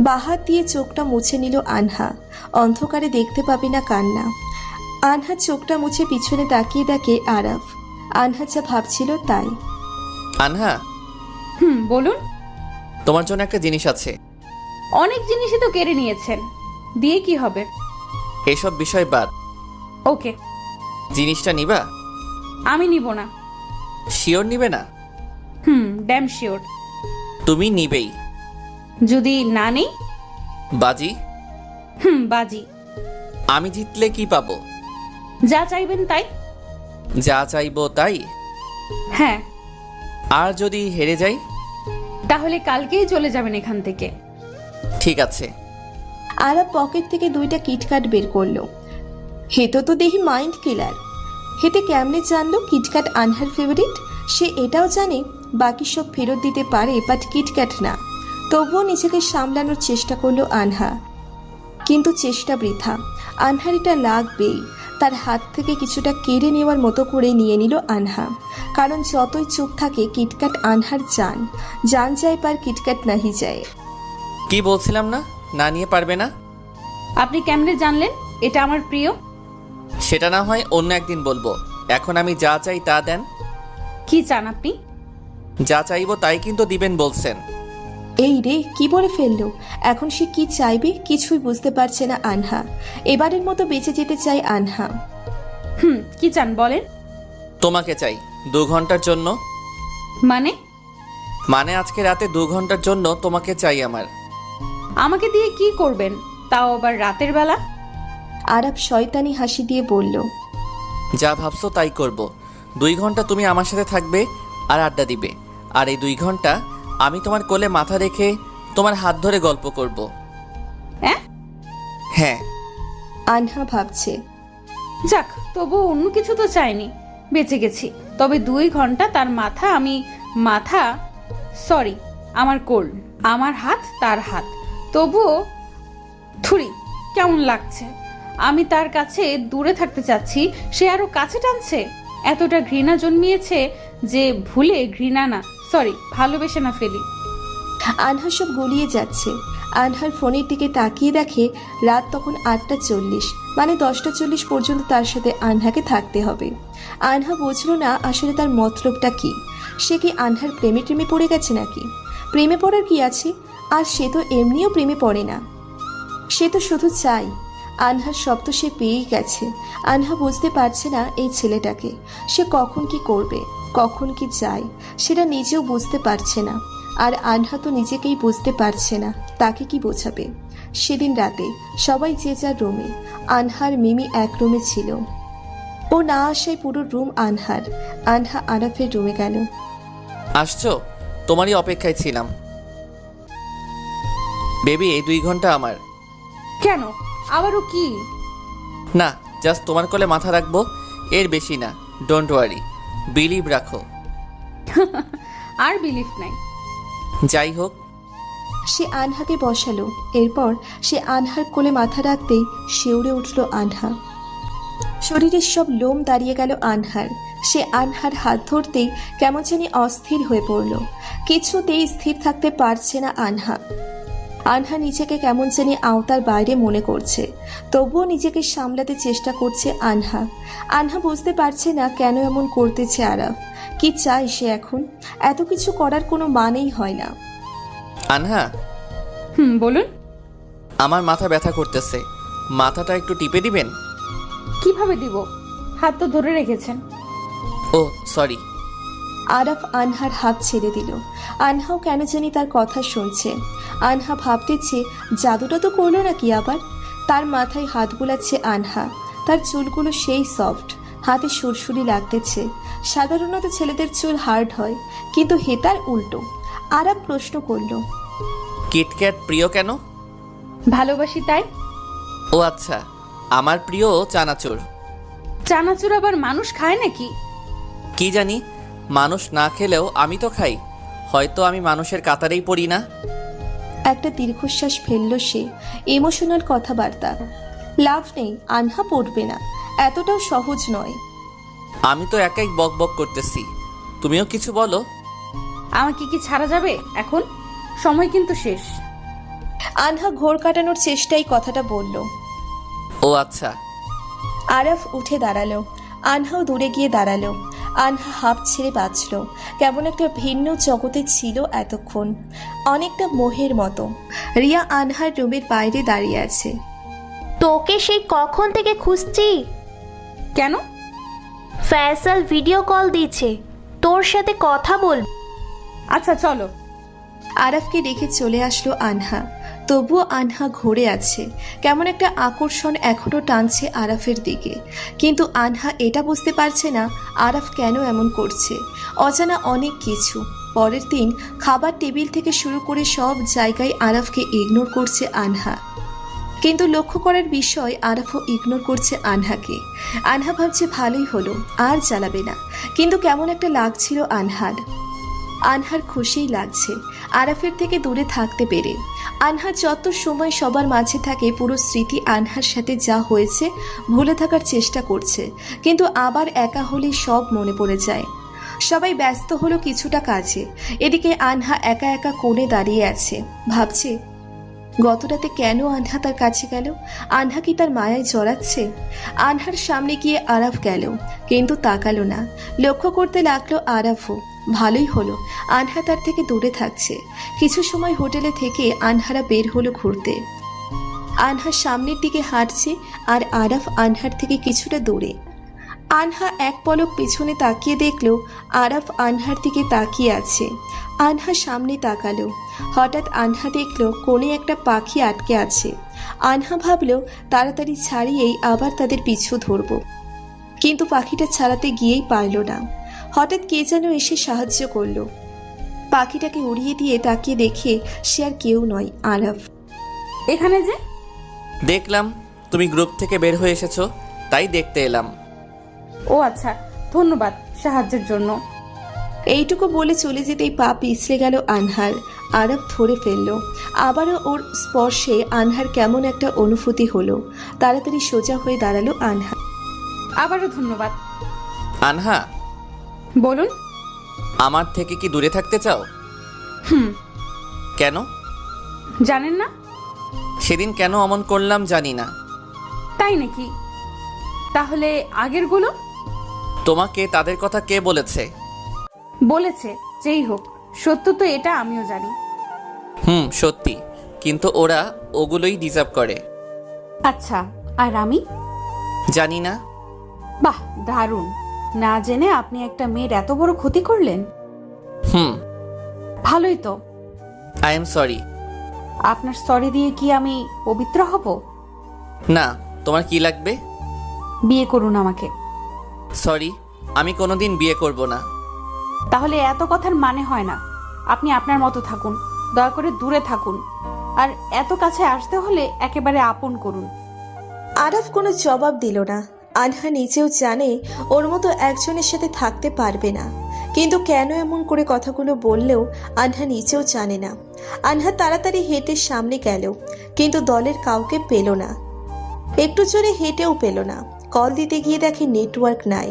বাহাত দিয়ে চোখটা মুছে নিল আনহা। অন্ধকারে দেখতে পাবে না কান্না। আনহা চোখটা মুছে পিছনে তাকিয়ে দেখে আরাফ। আনহা যা ভাবছিল তাই। আনহা, বলুন। তোমার জন্য একটা জিনিস আছে। অনেক জিনিসই তো কেড়ে নিয়েছেন, দিয়ে কি হবে? এসব বিষয় বাদ। ওকে। জিনিসটা নিবা? আমি নিব না। শিওর নিবে না? Damn sure. তুমি নিবেই। যদি না নেই? বাজি। বাজি। আমি জিতলে কি পাবো? যা চাইবেন তাই। যা চাইবো তাই? হ্যাঁ। আর যদি হেরে যাই? তাহলে কালকেই চলে যাবেন এখান থেকে। ঠিক আছে। আরাফ পকেট থেকে 2টা কিটক্যাট বের করলো। হেতো তো দেখি মাইন্ড কিলার। হেতে কেমনে জানলো কিটক্যাট আনহার ফেভারিট? সে এটাও জানে বাকি সব ফেরত দিতে পারে, বাট কিটক্যাট না। তবুও নিজেকে সামলানোর চেষ্টা করলো আনহা, কিন্তু চেষ্টা বৃথা। আনহার এটা লাগবেই। তার হাত থেকে কিছুটা কেড়ে নেওয়ার মতো করে নিয়ে নিল আনহা। কারণ যতই চুপ থাকে কিটক্যাট আনহার জান। জান যায় পার কিটক্যাট নাহি যায়। কি বলছিলাম না, না নিয়ে পারবে না? আপনি কেমনে জানলেন এটা আমার প্রিয়? সেটা না হয় অন্য একদিন বলবো। এখন আমি যা চাই তা দেন। কি চান আপনি? যা চাইবো তাই কিন্তু দিবেন বলছেন। এই রে, কি বলে ফেললো! এখন সে কি চাইবে কিছুই বুঝতে পারছে না আনহা। এবারের মতো বেঁচে যেতে চায় আনহা। কি চান বলেন? তোমাকে চাই 2 ঘন্টার জন্য। মানে আজকে রাতে 2 ঘন্টার জন্য তোমাকে চাই আমার। আমাকে দিয়ে কি করবেন, তাও আবার রাতের বেলা? আরাফ শয়তানি হাসি দিয়ে বলল, যা ভাবছো তাই করব। 2 ঘন্টা তুমি আমার সাথে থাকবে আর আড্ডা দিবে, আর এই 2 ঘন্টা আমি তোমার কোলে মাথা রেখে তোমার হাত ধরে গল্প করব। হ্যাঁ। আনহা ভাবছে, যাক, তবু অন্য কিছু তো চাইনি, বেঁচে গেছি। তবে 2 ঘন্টা তার আমার কোল, আমার হাত তার হাত। তবুও থুরি কেমন লাগছে। আমি তার কাছে দূরে থাকতে চাচ্ছি, সে আরো কাছে টানছে। এতটা ঘৃণা জন্মিয়েছে যে ভুলে ভালোবেসে না ফেলি। আনহা সব গুলিয়ে যাচ্ছে। আনহার ফোনের দিকে তাকিয়ে দেখে রাত তখন 8:40, মানে 10:40 পর্যন্ত তার সাথে আনহাকে থাকতে হবে। আনহা বুঝল না আসলে তার মতলবটা কি। সে কি আনহার প্রেমে পড়ে গেছে নাকি? প্রেমে পড়ার কি আছে? আর সে তো এমনিও প্রেমে পড়ে না, সে তো শুধু চাই। আনহার শব্দ সে পেয়েই গেছে। আনহা বুঝতে পারছে না এই ছেলেটাকে সে কখন কি করবে, কখন কি চায়, সেটা নিজেও বুঝতে পারছে না। আর আনহা তো নিজেকেই বুঝতে পারছে না, তাকে কি বোঝাবে। সেদিন রাতে সবাই যে যার রুমে, আনহার মিমি এক রুমে ছিল। ও না আসায় পুরো রুম আনহার। আনহা আরাফের রুমে গেল। আসছো? তোমারই অপেক্ষায় ছিলাম। বেবি, এই 2 ঘন্টা আমার। কেন, আবারও কি? না, জাস্ট তোমার কোলে মাথা রাখবো, এর বেশি না। ডোন্ট ওয়ারি, বিলিভ রাখো। আর বিলিফ নাই। যাই হোক। সে আনহাকে বসালো। এরপর সে আনহার কোলে মাথা রাখতেই শিউরে উঠল আনহা। শরীরের সব লোম দাঁড়িয়ে গেল আনহার। সে আনহার হাত ধরতেই কেমন জানি অস্থির হয়ে পড়ল। কিছুতেই স্থির থাকতে পারছে না আনহা। আনহা নিজেকে কেমন জানি আওতার বাইরে মনে করছে, তবুও নিজেকে সামলাতে চেষ্টা করছে আনহা। আনহা বুঝতে পারছে না কেন এমন করতেছে আরাফ। কি চাই সে এখন? এত কিছু করার কোনো মানেই হয় না। আনহা, বলুন। আমার মাথা ব্যথা করতেছে, মাথাটা একটু টিপে দিবেন? কিভাবে দিব? হাত তো ধরে রেখেছেন। ও সরি। আরাফ আনহার হাত ছেড়ে দিল। আনহাও কেন জানি তার কথা শুনছে। আনহা ভাবতেছে জাদুটা তো করলো নাকি আবার। তার মাথায় হাত বুলাচ্ছে আনহা। তার চুলগুলো সেই সফট, হাতে সুরসুরি লাগতেছে। সাধারণত ছেলেদের চুল হার্ড হয়, কিন্তু হেতার উল্টো। আরাফ প্রশ্ন করল, কিটক্যাট প্রিয় কেন? ভালোবাসি তাই। ও আচ্ছা, আমার প্রিয় চানাচুর। চানাচুর আবার মানুষ খায় নাকি? কি জানি, মানুষ না খেলেও আমি তো খাই। হয়তো আমি মানুষের কাতারেই পড়ি না। একটা দীর্ঘশ্বাস ফেলল সে। ইমোশনাল কথাবার্তা। লাভ নেই, আনহা পড়বে না, এতটাও সহজ নয়। আমি তো একাই বক বক করতেছি, তুমিও কিছু বলো। আমাকে কি ছাড়া যাবে এখন? সময় কিন্তু শেষ। আনহা ঘোর কাটানোর চেষ্টায় কথাটা বলল। ও আচ্ছা। আরাফ উঠে দাঁড়ালো। আনহাও দূরে গিয়ে দাঁড়ালো। আনহা হাঁপ ছেড়ে বাঁচল। কেমন একটা ভিন্ন জগতে ছিল এতক্ষণ, অনেকটা মোহের মতো। রিয়া আনহার রুমের বাইরে দাঁড়িয়ে আছে। তোকে সেই কখন থেকে খুঁজছি। কেন? ফয়সাল ভিডিও কল দিচ্ছে, তোর সাথে কথা বল। আচ্ছা চলো। আরাফকে রেখে চলে আসলো আনহা। তবুও আনহা ঘুরে আছে। কেমন একটা আকর্ষণ এখনো টানছে আরাফের দিকে। কিন্তু আনহা এটা বুঝতে পারছে না আরাফ কেন এমন করছে। অজানা অনেক কিছু। পরের দিন খাবার টেবিল থেকে শুরু করে সব জায়গায় আরাফকে ইগনোর করছে আনহা। কিন্তু লক্ষ্য করার বিষয়, আরাফও ইগনোর করছে আনহাকে। আনহা ভাবছে ভালোই হলো, আর জ্বালাবে না। কিন্তু কেমন একটা লাগছিল আনহার খুশিই লাগছে আরাফের থেকে দূরে থাকতে পেরে। আনহা যত সময় সবার মাঝে থাকে, পুরো স্মৃতি আনহার সাথে যা হয়েছে ভুলে থাকার চেষ্টা করছে। কিন্তু আবার একা হলে সব মনে পড়ে যায়। সবাই ব্যস্ত হলো কিছুটা কাজে। এদিকে আনহা একা একা কোণে দাঁড়িয়ে আছে, ভাবছে গতরাতে কেন আনহা তার কাছে গেল? আনহা কি তার মায়ায় জড়াচ্ছে? আনহার সামনে গিয়ে আরাফ গেল, কিন্তু তাকালো না। লক্ষ্য করতে লাগলো আরাফও। ভালোই হলো, আনহা তার থেকে দূরে থাকছে। কিছু সময় হোটেলে থেকে আনহারা বের হলো ঘুরতে। আনহা সামনের দিকে হাঁটছে আর আরাফ আনহার থেকে কিছুটা দূরে। আনহা এক পলক পেছনে তাকিয়ে দেখল আরাফ আনহার দিকে তাকিয়ে আছে। আনহা সামনে তাকালো। হঠাৎ আনহা দেখল কোণে একটা পাখি আটকে আছে। আনহা ভাবল তাড়াতাড়ি ছাড়িয়েই আবার তাদের পিছু ধরব, কিন্তু পাখিটা ছাড়াতে গিয়েই পারল না। হঠাৎ কে যেন এসে সাহায্য করলো। পাখিটাকে উড়িয়ে দিয়ে তাকিয়ে দেখে সে আর কেউ নয়, আরাফ। এখানে যে দেখলাম তুমি গ্রুপ থেকে বের হয়ে এসেছো, তাই দেখতে এলাম। ও আচ্ছা, ধন্যবাদ সাহায্যের জন্য। এইটুকু বলে চলে যেতেই পা পিছলে গেল আনহার। আরাফ ধরে ফেলল। আবারও ওর স্পর্শে আনহার কেমন একটা অনুভূতি হলো। তাড়াতাড়ি সোজা হয়ে দাঁড়ালো আনহা। আবারও ধন্যবাদ। আনহা, বলুন। আমার থেকে কি দূরে থাকতে চাও? হুম। কেন? জানেন না? সেদিন কেন অমন করলাম জানি না। তাই নাকি? তাহলে আগেরগুলো? তোমাকে তাদের কথা কে বলেছে? বলেছে, যেই হোক, সত্য তো এটা আমিও জানি। সত্যি, কিন্তু ওরা ওগুলোই ডিজার্ভ করে। আচ্ছা, আর আমি? জানি না। বাহ, দারুণ। না জেনে আপনি একটা মেয়ের এত বড় ক্ষতি করলেন। ভালোই তো। I am sorry. আপনার সরি দিয়ে কি আমি পবিত্র হব? না, তোমার কি লাগবে? বিয়ে করুন আমাকে। সরি, আমি কোনোদিন বিয়ে করব না। তাহলে এত কথার মানে হয় না। আপনি আপনার মতো থাকুন, দয়া করে দূরে থাকুন। আর এত কাছে আসতে হলে একেবারে আপন করুন। আরাফ কোনো জবাব দিল না। আনহা নিজেও জানে ওর মতো একজনের সাথে থাকতে পারবে না, কিন্তু কেন এমন করে কথাগুলো বললেও আনহা নিজেও জানে না। আনহা তাড়াতাড়ি হেঁটে সামনে গেল, কিন্তু দলের কাউকে পেল না। একটু জোরে হেঁটেও পেল না। কল দিতে গিয়ে দেখে নেটওয়ার্ক নাই।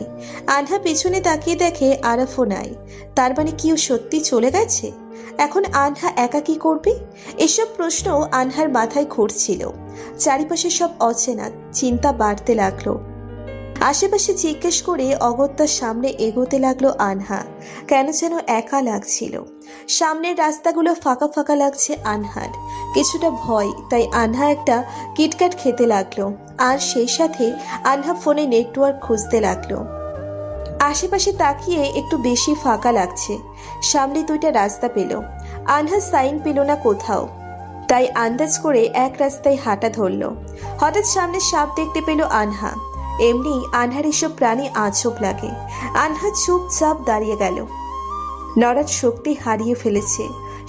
আনহা পেছনে তাকিয়ে দেখে আরাফও নাই। তার মানে কি ও সত্যি চলে গেছে? এখন আনহা একা কি করবে? এসব প্রশ্ন আনহার মাথায় ঘুরছিল। চারিপাশে সব অচেনা, চিন্তা বাড়তে লাগলো। আশেপাশে জিজ্ঞেস করে অগত্যার সামনে এগোতে লাগলো আনহা। কেন যেন একা লাগছিল। সামনের রাস্তাগুলো ফাঁকা ফাঁকা লাগছে আনহার। কিছুটা ভয়, তাই আনহা একটা কিটক্যাট খেতে লাগলো। আর সেই সাথে আনহা ফোনে নেটওয়ার্ক খুঁজতে লাগলো। আশেপাশে তাকিয়ে একটু বেশি ফাঁকা লাগছে। সামনে দুইটা রাস্তা পেল। আনহা সাইন পেল না কোথাও, তাই আন্দাজ করে এক রাস্তায় হাঁটা ধরল। হঠাৎ সামনে সাপ দেখতে পেল আনহা। এমনি আনহার এসব প্রাণী আজব লাগে। আনহা চুপচাপ দাঁড়িয়ে গেল। নড়ার শক্তি হারিয়ে ফেলেছে।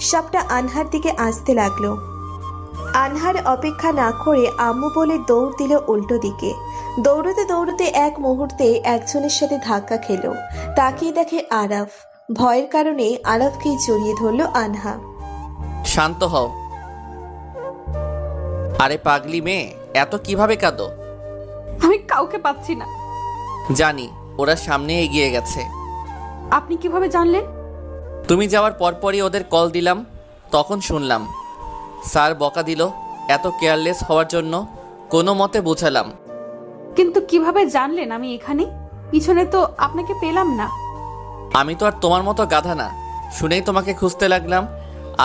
সাপটা আনহার দিকে আসতে লাগলো। আনহার অপেক্ষা না করে আম্মু বলে দৌড় দিল উল্টো দিকে। দৌড়তে দৌড়তে এক মুহূর্তে একজনের সাথে ধাক্কা খেলো। তাকিয়ে দেখে আরাফ। ভয়ের কারণে আরাফকেই জড়িয়ে ধরল আনহা। শান্ত হও। আরে পাগলি মেয়ে, এত কিভাবে কাঁদো? আমি কাউকে পাচ্ছি না। জানি, ওরা সামনে এগিয়ে গেছে। আপনি কিভাবে জানলেন? তুমি যাওয়ার পরপরই ওদের কল দিলাম, তখন শুনলাম। স্যার বকা দিল এত কেয়ারলেস হওয়ার জন্য। কোনো মতে বোঝালাম। কিন্তু কিভাবে জানলেন আমি এখানে? পিছনে তো আপনাকে পেলাম না। আমি তো আর তোমার মতো গাধা না, শুনেই তোমাকে খুঁজতে লাগলাম।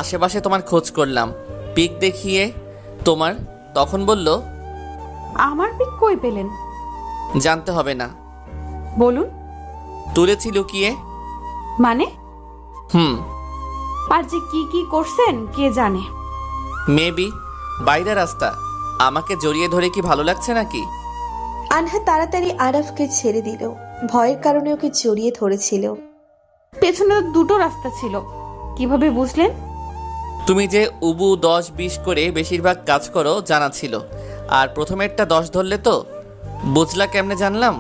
আশেপাশে তোমার খোঁজ করলাম, পিক দেখিয়ে তোমার, তখন বলল। আমার পিক কই পেলেন? জানতে হবে না। বলুন। তুলেছি লুকিয়ে। মানে? আর যে কি কি করছেন কে জানে। মেবি বাইরে রাস্তা। আমাকে জড়িয়ে ধরে কি ভালো লাগছে নাকি? আনহা তাড়াতাড়ি আরাফকে ছেড়ে দিল। ভয়ের কারণে ওকে জড়িয়ে ধরেছিল। পেছনে তো দুটো রাস্তা ছিল, কিভাবে বুঝলেন? তুমি যে উবু 10-20 করে বেশিরভাগ কাজ করো জানা ছিল, আর প্রথমেরটা 10 ধরলে তো। বুঝলা কেমনে জানলাম?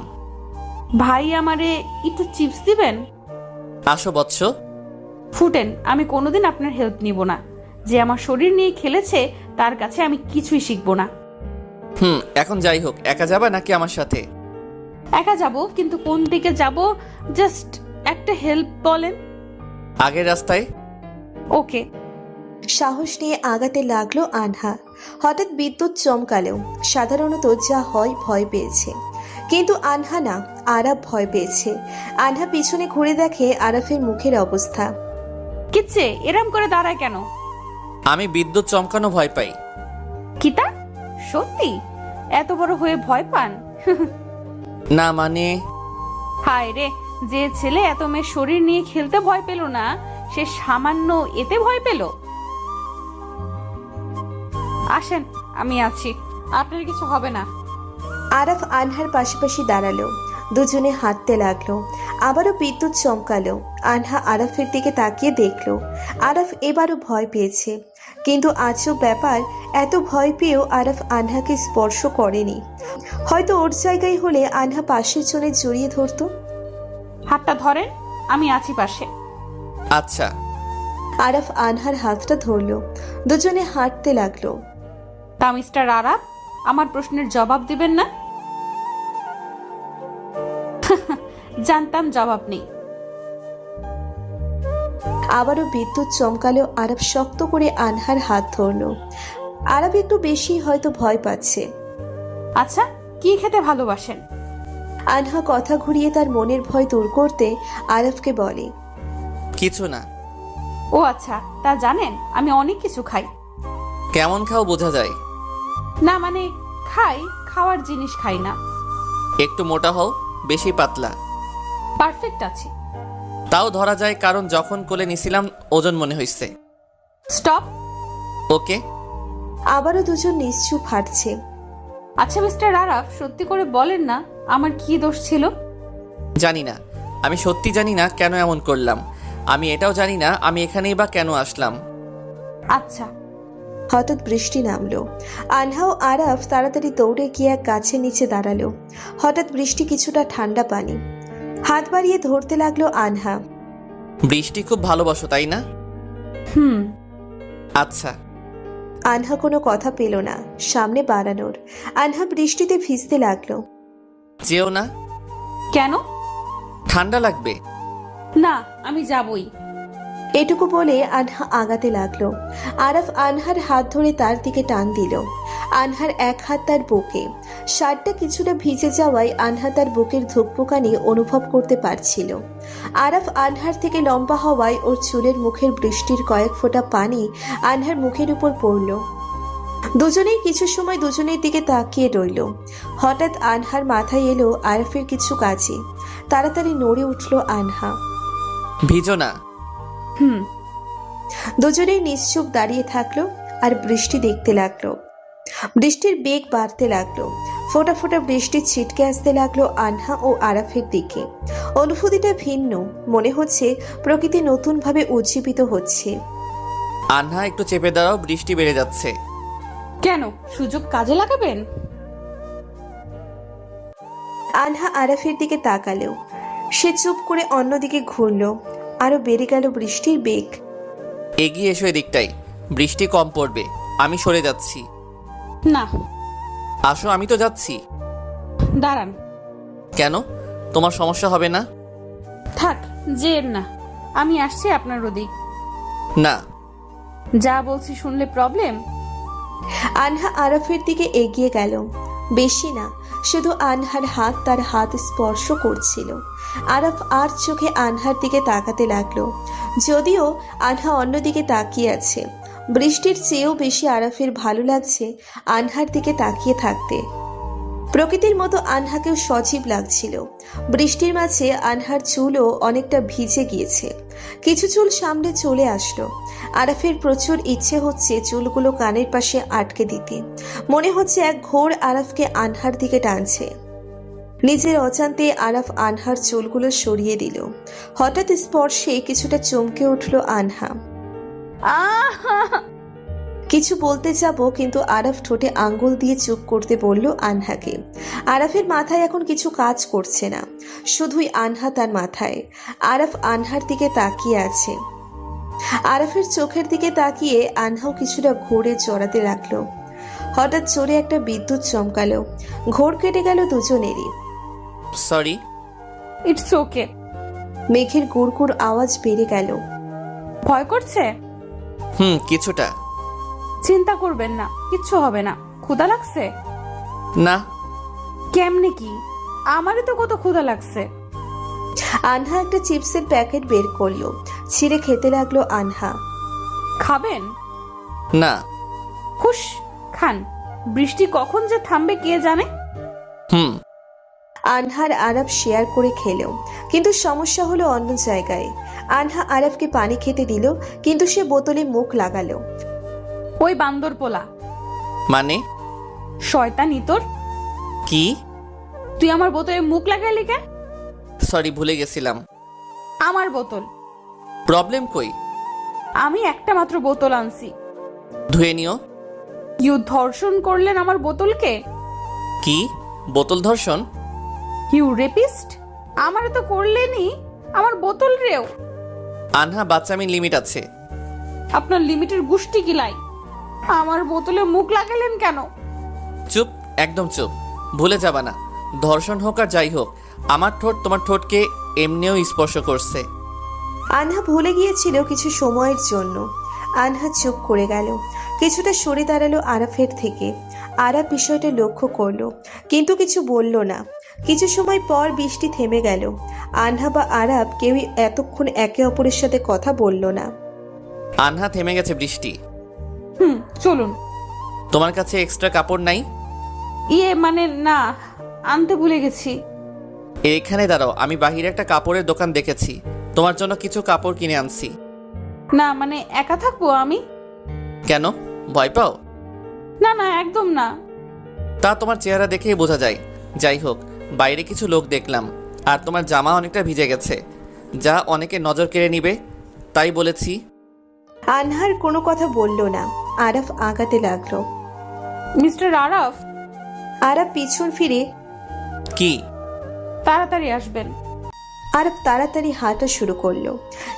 ভাই আমারে একটু চিপস দিবেন? আসো বৎস। ফুটেন, আমি কোনোদিন আপনার হেল্প নিব না। যে আমার শরীর নিয়ে খেলেছে তার কাছে আমি কিছুই শিখবো না। এখন যাই হোক, একা যাবা নাকি আমার সাথে? একা যাব, কিন্তু কোন দিকে যাব জাস্ট একটা হেল্প বলেন। আগের রাস্তায়। ওকে। সাহস নিয়ে আগাতে লাগলো আনহা। হঠাৎ বিদ্যুৎ চমকালো। সাধারণত যা হয় ভয় পেয়েছে, কিন্তু আনহা না, আরাফ ভয় পেয়েছে। আনহা পিছনে ঘুরে দেখে আরাফের মুখের অবস্থা। কিচ্ছে এরম করে দাঁড়ায় কেন? আমি বিদ্যুৎ চমকানো ভয় পাই। কিতা সত্যি এত বড় হয়ে ভয় পান? না মানে, হায় রে, যে ছেলে এত মেয়ের শরীর নিয়ে খেলতে ভয় পেল না, সে সামান্য এতে ভয় পেল? আসেন, আমি আছি, আপনার কিছু হবে না। আরাফ আনহার পাশাপাশি দাঁড়ালো। দুজনে হাঁটতে লাগলো। আবারও বিদ্যুৎ চমকালো। আনহা আরাফের দিকে তাকিয়ে দেখলো আরাফ এবারও ভয় পেয়েছে। কিন্তু আজও ব্যাপার, এত ভয় পেয়েও আরাফ আনহাকে স্পর্শ করেনি। হয়তো ওর জায়গায় হলে আনহা পাশের জনে জড়িয়ে ধরতো। হাতটা ধরেন, আমি আছি পাশে। আচ্ছা। আরাফ আনহার হাতটা ধরলো। দুজনে হাঁটতে লাগলো। তা মিস্টার আরাফ, আমার প্রশ্নের জবাব দিবেন না? জানতাম জবাব নেই। আবারও বিদ্যুৎ চমকালো। আরাফ শক্ত করে আনহার হাত ধরলো। আরাফ একটু বেশি হয়তো ভয় পাচ্ছে। আচ্ছা, কি খেতে ভালোবাসেন? আনহা কথা ঘুরিয়ে তার মনের ভয় দূর করতে আরাফকে বলে, কিছু না। ও আচ্ছা, তা জানেন আমি অনেক কিছু খাই। কেমন খাও বোঝা যায়? না মানে খাই, খাওয়ার জিনিস খাই না। একটু মোটা হও, বেশি পাতলা। পারফেক্ট আছি। তাও ধরা যায়, কারণ যখন কোলে নিছিলাম ওজন মনে হইছে। স্টপ। ওকে। আবারও দুজন নিশ্চুপ হাঁটছে। আচ্ছা মিস্টার আরাফ, সত্যি করে বলেন না আমার কি দোষ ছিল? জানি না, আমি সত্যি জানি না কেন এমন করলাম। আমি এটাও জানি না আমি এখানেই বা কেন আসলাম। আচ্ছা। হঠাৎ বৃষ্টি নামলো। আনহা ও আরাফ তাড়াতাড়ি দৌড়ে গিয়ে এক গাছের নিচে দাঁড়ালো। হঠাৎ বৃষ্টি কিছুটা ঠান্ডা পানি। হাত বাড়িয়ে ধরতে লাগলো আনহা। বৃষ্টি খুব ভালোবাসো তাই না? হুম। আচ্ছা। আনহা কোনো কথা পেল না সামনে বাড়ানোর। আনহা বৃষ্টিতে ভিজতে লাগলো। যেও না। কেন? ঠান্ডা লাগবে। না, আমি যাবই। এটুকু বলে আনহা আগাতে লাগলো। আরাফ আনহার হাত ধরে তার দিকে টান দিল। আনহার এক হাত তার বুকে। শার্টটা কিছুটা ভিজে যাওয়ায় আনহা তার বুকের ধুকপুকানি অনুভব করতে পারছিল। আরাফ আনহার থেকে লম্বা হওয়ায় ওর চুলের মুখের বৃষ্টির কয়েক ফোঁটা পানি আনহার মুখের উপর পড়ল। দুজনেই কিছু সময় দুজনের দিকে তাকিয়ে রইল। হঠাৎ আনহার মাথায় এলো আরাফের কিছু কাজে। তাড়াতাড়ি নড়ে উঠল আনহা। ভিজো না। হুম। দুজনেই নিশ্চুপ দাঁড়িয়ে থাকলো আর বৃষ্টি দেখতে লাগলো। বৃষ্টির বেগ বাড়তে লাগলো। ফোঁটা ফোঁটা বৃষ্টি ছিটকে আসতে লাগলো আনহা ও আরাফের দিকে। অনুভূতিটা ভিন্ন, মনে হচ্ছে প্রকৃতি নতুনভাবে উজ্জীবিত হচ্ছে। আনহা একটু চেপে দাঁড়াও, বৃষ্টি বেড়ে যাচ্ছে। কেন, সুযোগ কাজে লাগাবেন? আনহা আরাফের দিকে তাকালো। সে চুপ করে অন্যদিকে ঘুরল। আরো বেড়ে গেল বৃষ্টির বেগ। এগিয়ে এসো এদিকটাই, বৃষ্টি কম পড়বে। আমি সরে যাচ্ছি। না। আসো, আমি তো যাচ্ছি। দাঁড়ান। কেন? তোমার সমস্যা হবে না? থাক, যেন না, আমি আসছি আপনার ওদিক। না। যা বলছি শুনলে প্রবলেম? আনহা আরাফের দিকে এগিয়ে গেল। বেশি না, শুধু আনহার হাত তার হাত স্পর্শ করছিল। আরাফ আর চোখে আনহার দিকে তাকাতে লাগলো। যদিও আনহা অন্যদিকে তাকিয়ে আছে, বৃষ্টির চেয়েও বেশি আরাফের ভালো লাগছে আনহার দিকে তাকিয়ে থাকতে। প্রকৃতির মতো আনহাকেও সজীব লাগছিল। বৃষ্টির মাঝে আনহার চুলও অনেকটা ভিজে গিয়েছে। কিছু চুল সামনে চলে আসলো। আরাফের প্রচুর ইচ্ছে হচ্ছে চুলগুলো কানের পাশে আটকে দিতে। মনে হচ্ছে এক ঘোর আরাফকে আনহার দিকে টানছে। নিজের অজান্তে আরাফ আনহার চুলগুলো সরিয়ে দিল। হঠাৎ স্পর্শে কিছুটা চমকে উঠল আনহা। কিছু বলতে যাব, কিন্তু আরাফ ঠোঁটে আঙ্গুল দিয়ে চুপ করতে বলল আনহাকে। আরাফের মাথায় এখন কিছু কাজ করছে না, শুধুই আনহা তার মাথায়। আরাফ আনহার দিকে তাকিয়ে আছে। আরাফের চোখের দিকে তাকিয়ে আনহাও কিছুটা ঘোরে চড়াতে লাগলো। হঠাৎ জোরে একটা বিদ্যুৎ চমকালো। ঘোর কেটে গেল দুজনেরই। সরি। It's okay. মেঘের গুড়গুড় আওয়াজ বেড়ে গেল। ভয় করছে? কিছুটা। চিন্তা করবেন না, কিচ্ছু হবে না। ক্ষুধা লাগছে? না। কেমনে কি? আমারই তো কত ক্ষুধা লাগছে। আনহা একটা চিপসের প্যাকেট বের করলো, ছিঁড়ে খেতে লাগলো আনহা। খাবেন? না। খুশ, খান। বৃষ্টি কখন যে থামবে কে জানে। আনহার আরাফ শেয়ার করে খেলো, কিন্তু সমস্যা হলো অন্য জায়গায়। আনহা আরাফকে পানি খেতে দিল, কিন্তু সে বোতলে মুখ লাগালো। ওই বান্দর পোলা। মানে? শয়তানি তোর। কি? তুই আমার বোতলে মুখ লাগাইলি কেন? সরি, ভুলে গেছিলাম। আমার বোতল। প্রবলেম কই? আমি একটা মাত্র বোতল আনছি। ধুয়ে নিও। ইউ ধর্ষণ করলেন আমার বোতলকে। কি? বোতল ধর্ষণ? You rapist. আমারে তো করলেনই, আমার বোতল রেও। আনহা, বাচ্চামির লিমিট আছে। আপনার লিমিটের গুষ্টি গিলাই। আমার বোতলে মুখ লাগালেন কেন? চুপ, একদম চুপ। ভুলে যাবা না, ধর্ষণ হোক আর যাই হোক, আমার ঠোঁট তোমার ঠোঁটকে এমনিও স্পর্শ করছে। আনহা ভুলে গিয়েছিল কিছু সময়ের জন্য। আনহা চুপ করে গেল, কিছুটা সরে দাঁড়ালো আরাফের থেকে। আরাফ বিষয়টা লক্ষ্য করলো, কিন্তু কিছু বলল না। কিছু সময় পর বৃষ্টি থেমে গেল। আনহা বা আরাফ কেউই এতক্ষণ একে অপরের সাথে কথা বলল না। আনহা, থেমে গেছে বৃষ্টি। চলুন। তোমার কাছে এক্সট্রা কাপড় নাই? মানে না, আনতে ভুলে গেছি। এইখানে দাঁড়াও, আমি বাহিরে একটা কাপড়ের দোকান দেখেছি, তোমার জন্য কিছু কাপড় কিনে আনছি। না মানে একা থাকবো আমি। কেন, ভয় পাও? না না, একদম না। তা তোমার চেহারা দেখেই বোঝা যায়। যাই হোক, বাইরে কিছু লোক দেখলাম, আর তোমার জামা অনেকটা ভিজে গেছে, যা অনেকে নজর কেড়ে নিবে, তাই বলেছি। আনহার কোনো কথা বলল না। আরাফ আগাতে লাগলো। মিস্টার আরাফ। আরাফ পিছন ফিরে, কি? তাড়াতাড়ি আসবেন। আরাফ তাড়াতাড়ি হাঁটা শুরু করলো।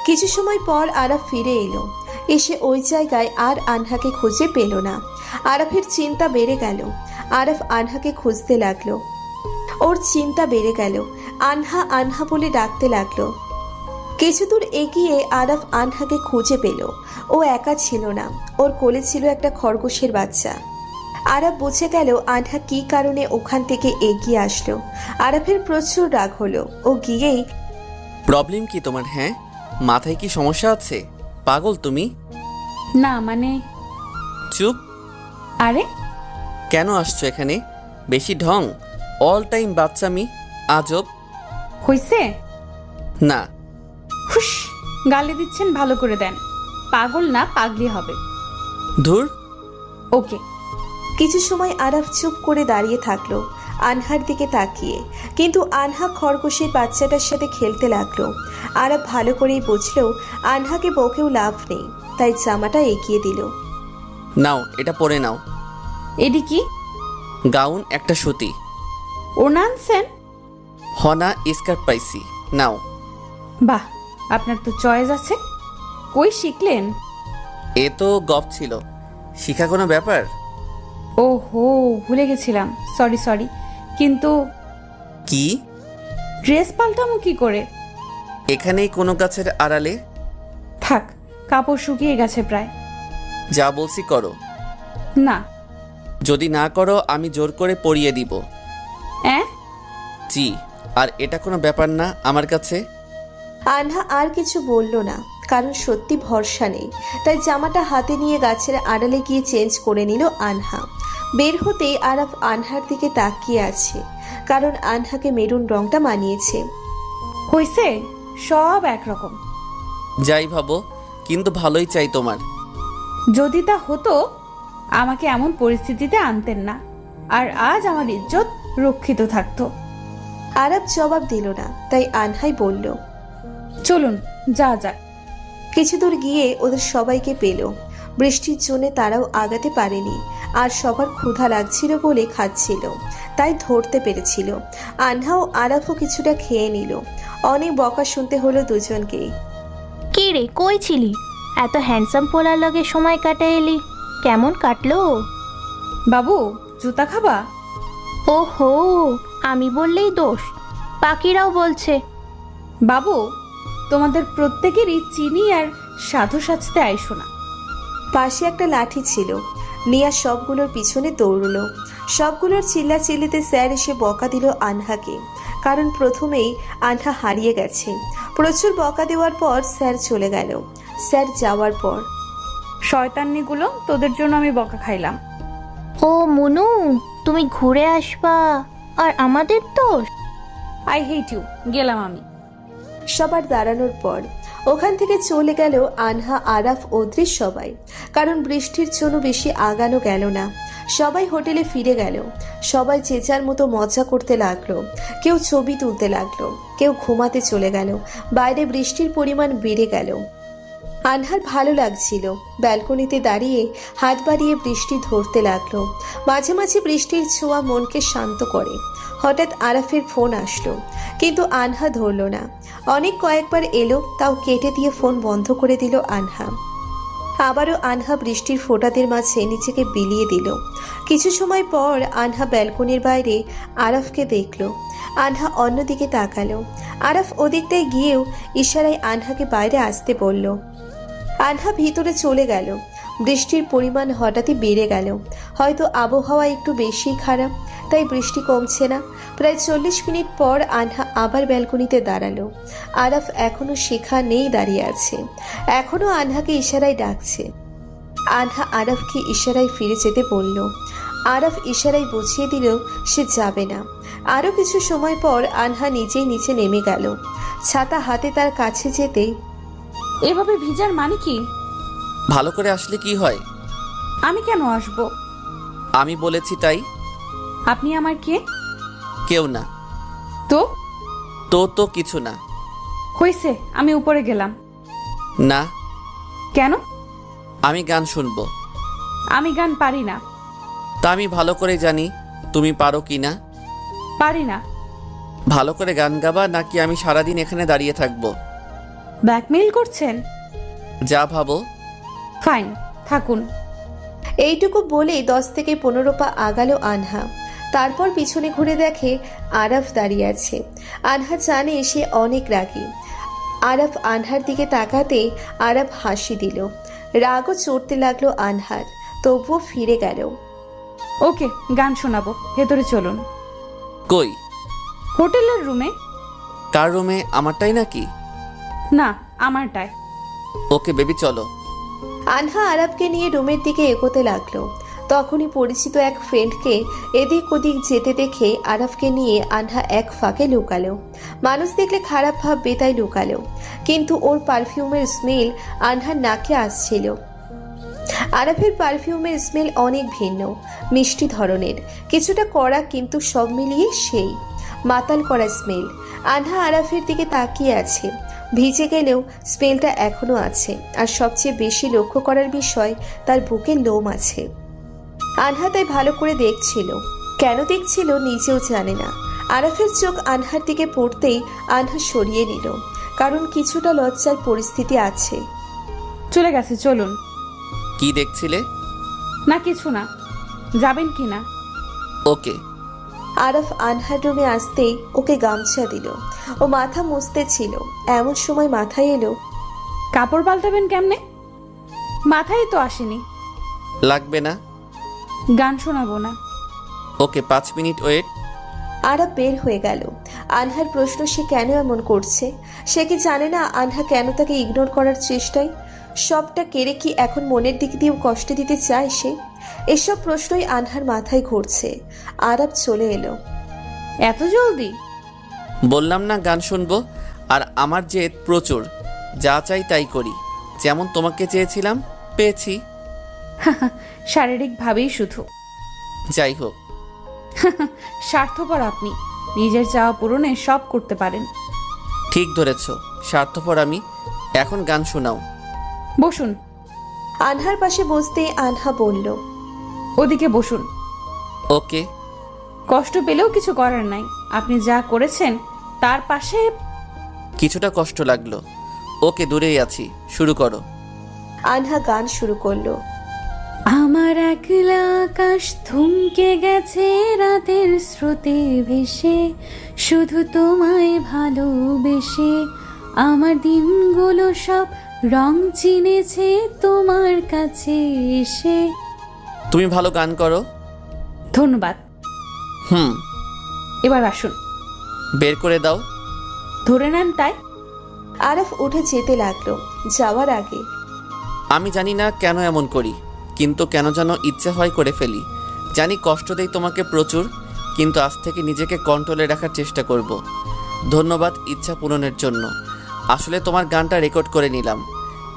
কিছু সময় পর আরাফ ফিরে এলো। এসে ওই জায়গায় আর আনহাকে খুঁজে পেল না। আরাফের চিন্তা বেড়ে গেল। আরাফ আনহাকে খুঁজতে লাগলো। ওর চিন্তা বেড়ে গেল। আনহা আনহা বলে ডাকতে লাগলো। কিছু দূর এগিয়ে আরাফ আনহাকে খুঁজে পেল। ও একা ছিল না, ওর কোলে ছিল একটা খরগোশের বাচ্চা। আরাফ বুঝে গেল আনহা কি কারণে ওখান থেকে এগিয়ে আসলো। আরাফের প্রচুর রাগ হলো। ও গিয়েই, প্রবলেম কি তোমার? হ্যাঁ, মাথায় কি সমস্যা আছে? পাগল তুমি? না মানে। চুপ। আরে কেন আসছো এখানে? বেশি ঢং, অল টাইম বাচ্চামি, আজব। হইছে? না। হুশ, গালি দিচ্ছেন, ভালো করে দেন। পাগল না, পাগলি হবে। ধুর। ওকে। কিছু সময় আরাফ চুপ করে দাঁড়িয়ে থাকলো আনহার দিকে তাকিয়ে, কিন্তু আনহা খরগোশের বাচ্চাটার সাথে খেলতে লাগলো। আরাফ ভালো করেই বুঝলো আনহাকে বকেও লাভ নেই, তাই জামাটা এগিয়ে দিল। নাও, এটা পরে নাও। এডি কি? গাউন, একটা সুতি। ওড়না আনছেন? হনা স্কার্ট পাইছি, নাও। বাহ, আপনার তো চয়েস আছে। কই শিখলেন? এ তো গপ ছিল, শিখা কোনো ব্যাপার? ওহো, ভুলে গেছিলাম। Sorry sorry. কিন্তু কি? ড্রেস পাল্টামো কি করে? এখানেই কোনো গাছের আড়ালে। থাক, কাপড় শুকিয়ে গেছে প্রায়। যা বলছি করো। না। যদি না করো আমি জোর করে পরিয়ে দিব। জি, আর এটা কোনো ব্যাপার না আমার কাছে। আনহা আর কিছু বলল না, কারণ সত্যি ভরসা নেই। তাই জামাটা হাতে নিয়ে গাছের আড়ালে গিয়ে চেঞ্জ করে নিল আনহা। বের হতেই আরাফ আনহার দিকে তাকিয়ে আছে, কারণ আনহাকে মেরুন রংটা মানিয়েছে। হইছে, সব একরকম। যাই ভাবো, কিন্তু ভালোই চাই তোমার। যদি তা হতো আমাকে এমন পরিস্থিতিতে আনতেন না, আর আজ আমার ইজ্জত রক্ষিত থাকতো। আরাফ জবাব দিল না, তাই আনহাই বলল, চলুন যা যাক। কিছু দূর গিয়ে ওদের সবাইকে পেল। বৃষ্টির জন্য তারাও আগাতে পারেনি, আর সবার ক্ষুধা লাগছিল বলে খাচ্ছিল, তাই ধরতে পেরেছিল। আনহা ও আরাফও কিছুটা খেয়ে নিল। অনেক বকা শুনতে হলো দুজনকেই। কি রে, কই ছিলি? এত হ্যান্ডসাম পোলার লগে সময় কাটাই এলি, কেমন কাটলো? বাবু, জুতা খাবা? ওহো, আমি বললেই দোষ, পাখিরাও বলছে। বাবু, তোমাদের প্রত্যেকেরই চিনি আর সাধু সাজতে আইসো না। পাশে একটা লাঠি ছিল। নিয়া সবগুলোর পিছনে দৌড়লো। সবগুলোর চিল্লাচিল্লিতে স্যার এসে বকা দিল আনহাকে, কারণ প্রথমেই আনহা হারিয়ে গেছে। প্রচুর বকা দেওয়ার পর স্যার চলে গেল। স্যার যাওয়ার পর শয়তান্নিগুলো, তোদের জন্য আমি বকা খাইলাম। ও মনু, তুমি ঘুরে আসবা আর আমাদের দোষ। আই হেট ইউ, গেলাম আমি। সবার দাঁড়ানোর পর ওখান থেকে চলে গেল আনহা, আরাফ, অদ্রিস সবাই। কারণ বৃষ্টির জন্য বেশি আগানো গেল না। সবাই হোটেলে ফিরে গেল। সবাই যে যার মতো মজা করতে লাগলো। কেউ ছবি তুলতে লাগলো, কেউ ঘুমাতে চলে গেল। বাইরে বৃষ্টির পরিমাণ বেড়ে গেল। আনহার ভালো লাগছিল। ব্যালকনিতে দাঁড়িয়ে হাত বাড়িয়ে বৃষ্টি ধরতে লাগলো। মাঝে মাঝে বৃষ্টির ছোঁয়া মনকে শান্ত করে। হঠাৎ আরাফের ফোন আসলো, কিন্তু আনহা ধরল না। অনেক কয়েকবার এলো, তাও কেটে দিয়ে ফোন বন্ধ করে দিল আনহা। আবারও আনহা বৃষ্টির ফোঁটাদের মাঝে নিজেকে বিলিয়ে দিল। কিছু সময় পর আনহা ব্যালকনির বাইরে আরাফকে দেখল। আনহা অন্যদিকে তাকালো। আরাফ ওদিকটায় গিয়েও ইশারায় আনহাকে বাইরে আসতে বলল। আনহা ভিতরে চলে গেল। বৃষ্টির পরিমাণ হঠাৎই বেড়ে গেল। হয়তো আবহাওয়া একটু বেশিই খারাপ, তাই বৃষ্টি কমছে না। প্রায় 40 মিনিট পর আনহা আবার ব্যালকনিতে দাঁড়ালো। আরাফ এখনো সেখানেই দাঁড়িয়ে আছে, এখনো আনহাকে ইশারায় ডাকছে। আনহা আরাফকে ইশারায় ফিরে যেতে বলল। আরাফ ইশারায় বুঝিয়ে দিল সে যাবে না। আরও কিছু সময় পর আনহা নিজেই নিচে নেমে গেল। ছাতা হাতে তার কাছে যেতেই, এভাবে ভিজার মানে কি? ভালো করে আসলে কি হয়? আমি কেন আসবো? আমি বলেছি তাই। আপনি আমার কে? কেউ না। তো তো কিছু না। হইছে, আমি উপরে গেলাম। না। কেন? আমি গান শুনবো। আমি গান পারি না। তা আমি ভালো করে জানি তুমি পারো কি না। পারি না। ভালো করে গান গাবা নাকি আমি সারাদিন এখানে দাঁড়িয়ে থাকবো? ব্ল্যাকমেইল করছেন? যা ভাবো। ফাইন, থাকুন। এইটুকু বলেই 10 থেকে 15 পা আগালো আনহা। তারপর পিছনে ঘুরে দেখে আরাফ দাঁড়িয়ে আছে। আনহা জানে সে অনেক রাগী। আরাফ আনহার দিকে তাকাতে আরাফ হাসি দিল। রাগও চড়তে লাগলো আনহার, তবুও ফিরে গেল। ওকে, গান শোনাবো, ভেতরে চলুন। কই? হোটেলের রুমে। কার রুমে? আমারটাই নাকি? না, আমারটায়। ওকে বেবি, চলো। আনহা আরাফকে নিয়ে রুমের দিকে এগোতে লাগলো। তখনই পরিচিত এক ফ্রেন্ডকে এদিক ওদিক যেতে দেখে আরাফকে নিয়ে আনহা এক ফাঁকে লুকালো। মানুষ দেখলে খারাপ ভাববে তাই লুকালো, কিন্তু ওর পারফিউমের স্মেল আনহার নাকে আসছিল। আরাফের পারফিউমের স্মেল অনেক ভিন্ন, মিষ্টি ধরনের, কিছুটা কড়া, কিন্তু সব মিলিয়ে সেই মাতাল করা স্মেল। আনহা আরাফের দিকে তাকিয়ে আছে। ভিজে গেলেও স্মেলটা এখনো আছে। আর সবচেয়ে বেশি লক্ষ্য করার বিষয়, তার বুকে লোম আছে। আনহা তাই ভালো করে দেখছিল। কেন দেখছিল নিজেও জানে না। আরাফের চোখ আনহার দিকে পড়তেই আনহা সরিয়ে নিল, কারণ কিছুটা লজ্জার পরিস্থিতি আছে। চলে গেছে, চলুন। কি দেখছিলে? না কিছু না, যাবেন কি না? ওকে। আরাফ আনহার রুমে আসতেই ওকে গামছা দিল। ও মাথা মুছতে ছিল, এমন সময় মাথায় এলো, কাপড় পাল্টাবেন কেমনে? মাথায় তো আসেনি। লাগবে না। গান শোনাবো না। ওকে, 5 মিনিট ওয়েট। আরাফ বের হয়ে গেল। আনহার প্রশ্ন, সে কেন এমন করছে? সে কি জানে না আনহা কেন তাকে ইগনোর করার চেষ্টায়? সবটা কেড়ে কি এখন মনের দিক দিয়েও কষ্ট দিতে চায় সে? এসব প্রশ্নই আনহার মাথায় ঘুরছে। আরাফ চলে এলো। এত জলদি? বললাম না গান শুনবো। আর আমার জেদ প্রচুর, যা চাই তাই করি। যেমন তোমাকে চেয়েছিলাম, পেয়েছি। শারীরিকভাবেই শুধু। যাই হোক। স্বার্থপর আপনি, নিজের চাওয়া পূরণে সব করতে পারেন। ঠিক ধরেছ, স্বার্থপর আমি। এখন গান শোনাও। বসুন। আনহার পাশে বসতেই আনহা বলল, ওদিকে বসুন। ওকে। কষ্ট পেলেও কিছু করার নাই, আপনি যা করেছেন তার পাশে। কিছুটা কষ্ট লাগলো। ওকে, দূরেই আছি, শুরু করো। আনহা গান শুরু করলো। আমার একলা আকাশ থমকে গেছে রাতের স্রোতে ভেসে, শুধু তোমায় ভালোবেসে আমার দিনগুলো সব রং চিনেছে তোমার কাছে এসে। তুমি ভালো গান করো। ধন্যবাদ। এবার আসুন, বের করে দাও। ধরে নেন তাই। আরাফ উঠে যেতে লাগলো। যাওয়ার আগে, আমি জানি না কেন এমন করি, কিন্তু কেন যেন ইচ্ছে হয় করে ফেলি। জানি কষ্ট দেই তোমাকে প্রচুর, কিন্তু আজ থেকে নিজেকে কন্ট্রোলে রাখার চেষ্টা করব। ধন্যবাদ ইচ্ছা পূরণের জন্য। আসলে তোমার গানটা রেকর্ড করে নিলাম,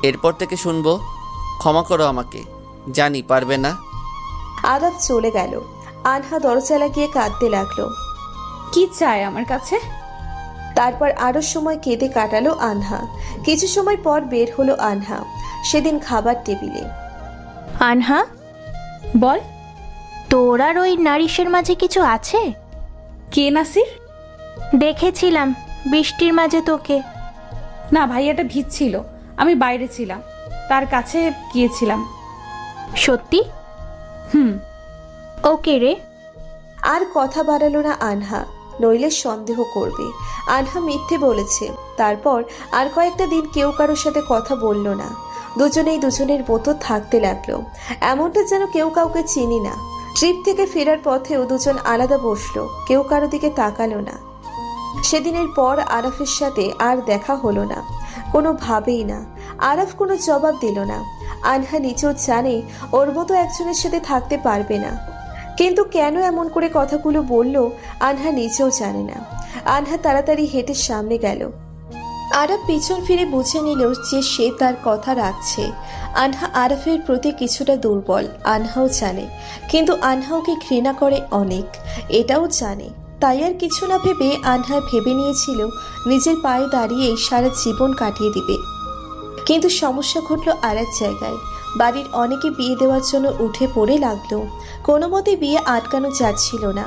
এরপর থেকে শুনবো। ক্ষমা করো আমাকে, জানি পারবে না। আরাফ চলে গেল। আনহা দরজা লাগিয়ে কাঁদতে লাগলো। কি চাই আমার কাছে? তারপর আরো সময় কেঁদে কাটালো আনহা। কিছু সময় পর বের হলো আনহা। সেদিন খাবার টেবিলে। আনহা, বল। তোর আর ওই নারিশের মাঝে কিছু আছে? কে নাসির? দেখেছিলাম বৃষ্টির মাঝে তোকে। না, ভাইয়াটা ভিজছিল, আমি বাইরে ছিলাম, তার কাছে গিয়েছিলাম। সত্যি? হুম। ওকে রে। আর কথা বাড়ালো না আনহা, নইলে সন্দেহ করবে আনহা মিথ্যে বলেছে। তারপর আর কয়েকটা দিন কেউ কারোর সাথে কথা বলল না। দুজনেই দুজনের মতো থাকতে লাগলো, এমনটা যেন কেউ কাউকে চিনি না। ট্রিপ থেকে ফেরার পথেও দুজন আলাদা বসলো, কেউ কারো দিকে তাকালো না। সেদিনের পর আরাফের সাথে আর দেখা হলো না, কোনোভাবেই না। আরাফ কোনো জবাব দিল না। আনহা নিজেও জানে ওর মতো একজনের সাথে থাকতে পারবে না, কিন্তু কেন এমন করে কথাগুলো বলল আনহা নিজেও জানে না। আনহা তাড়াতাড়ি হেঁটে সামনে গেল। আরাফ পিছন ফিরে বুঝে নিল যে সে তার কথা রাখছে। আনহা আরাফের প্রতি কিছুটা দুর্বল, আনহাও জানে, কিন্তু আনহাওকে ঘৃণা করে অনেক, এটাও জানে। তাই আর কিছু না ভেবে আনহা ভেবে নিয়েছিল নিজের পায়ে দাঁড়িয়েই সারা জীবন কাটিয়ে দিবে। কিন্তু সমস্যা ঘটল আর এক জায়গায়। বাড়ির অনেকে বিয়ে দেওয়ার জন্য উঠে পড়ে লাগলো, কোনো মতে বিয়ে আটকানো যাচ্ছিল না।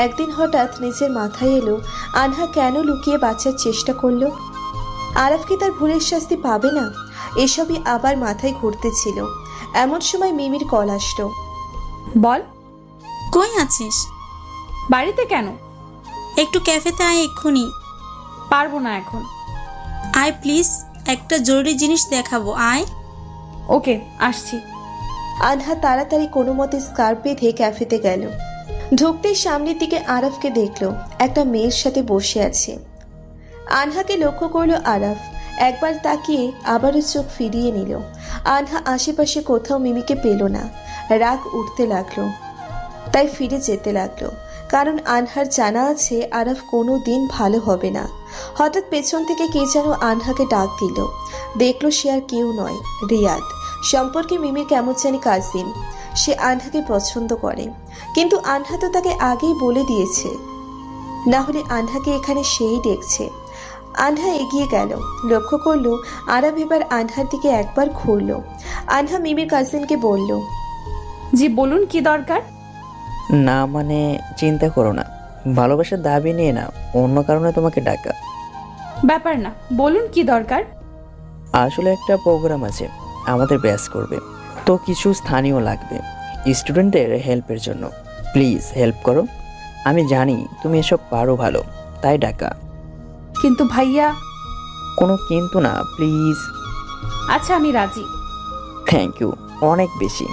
একদিন হঠাৎ নিজের মাথায় এলো আনহা কেন লুকিয়ে বাঁচার চেষ্টা করলো। আরাফ কি তার ভুলের শাস্তি পাবে না? এসবই আবার মাথায় ঘুরতেছিল। এমন সময় মিমির কল আসলো। বল। কই আছিস? বাড়িতে কেন? একটু ক্যাফেতে আয় এক্ষুনি। পারবো না এখন। আয় প্লিজ, একটা জরুরি জিনিস দেখাবো, আয়। ওকে, আসছি। আনহা তাড়াতাড়ি কোনো মতে স্কার্ফ বেঁধে ক্যাফেতে গেল। ঢুকতেই সামনের দিকে আরাফকে দেখলো একটা মেয়ের সাথে বসে আছে। আনহাকে লক্ষ্য করলো আরাফ, একবার তাকিয়ে আবারও চোখ ফিরিয়ে নিল। আনহা আশেপাশে কোথাও মিমিকে পেল না, রাগ উঠতে লাগলো, তাই ফিরে যেতে লাগলো। কারণ আনহার জানা আছে আরাফ কোনো দিন ভালো হবে না। হঠাৎ পেছন থেকে কে যেন আনহাকে ডাক দিল। দেখলো সে আর কেউ নয়, রিয়াদ। সম্পর্কে মিমির কেমন জানি কাজিন। সে আনহাকে পছন্দ করে, কিন্তু আনহা তো তাকে আগেই বলে দিয়েছে, না হলে আনহাকে এখানে সেই দেখছে। আনহা এগিয়ে গেল, লক্ষ্য করলো আরাফ এবার আনহার দিকে একবার ঘুরলো। আনহা মিমির কাজিনকে বলল, জি বলুন, কি দরকার? না মানে চিন্তা করো না, ভালোবাসার দাবি নিয়ে না, অন্য কারণে তোমাকে ডাকা। ব্যাপার না, বলুন কি দরকার। আসলে একটা প্রোগ্রাম আছে, আমাদের ব্যাচ করবে, তো কিছু স্থানীয় লাগবে স্টুডেন্টদের হেল্পের জন্য। প্লিজ হেল্প করো। আমি জানি তুমি এসব পারো ভালো, তাই ডাকা। কিন্তু ভাইয়া। কোনো কিন্তু না, প্লিজ। আচ্ছা, আমি রাজি। থ্যাংক ইউ, অনেক বেশি।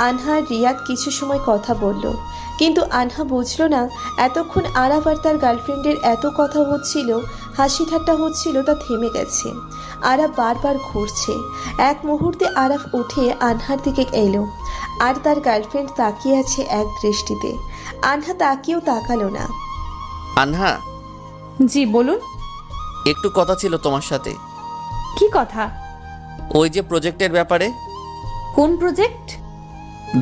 আনহা আর রিয়াদ কিছু সময় কথা বলল, কিন্তু আনহা বুঝলো না এতক্ষণ আরাফ আর তার গার্লফ্রেন্ডের এত কথা হচ্ছিল, হাসি ঠাট্টা হচ্ছিল, তা থেমে গেছে। আরাফ বারবার ঘুরছে। এক মুহূর্তে আরাফ উঠে আনহার দিকে এলো, আর তার গার্লফ্রেন্ড তাকিয়ে আছে এক দৃষ্টিতে। আনহা তাকিয়েও তাকালো না। আনহা। জি বলুন। একটু কথা ছিল তোমার সাথে। কি কথা? ওই যে প্রজেক্টের ব্যাপারে। কোন প্রজেক্ট?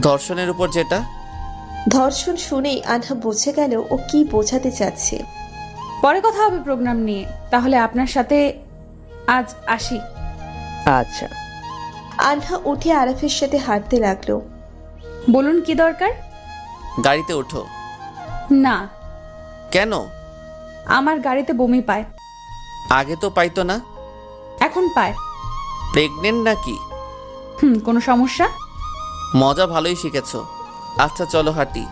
ধর্ষণের উপর যেটা। ধর্ষণ শুনেই আনহা বুঝে গেল ও কি বোঝাতে চাচ্ছে। পরে কথা হবে প্রোগ্রাম নিয়ে, তাহলে আপনার সাথে আজ আসি। আচ্ছা। আনহা উঠে আরাফের সাথে হাঁটতে লাগলো। বলুন কি দরকার। গাড়িতে ওঠো। না। কেন? আমার গাড়িতে বমি পায়। আগে তো পাইতো না। এখন পায়। প্রেগনেন্ট নাকি? কোনো সমস্যা? মজা ভালোই শিখেছো। আচ্ছা চলো হাঁটি।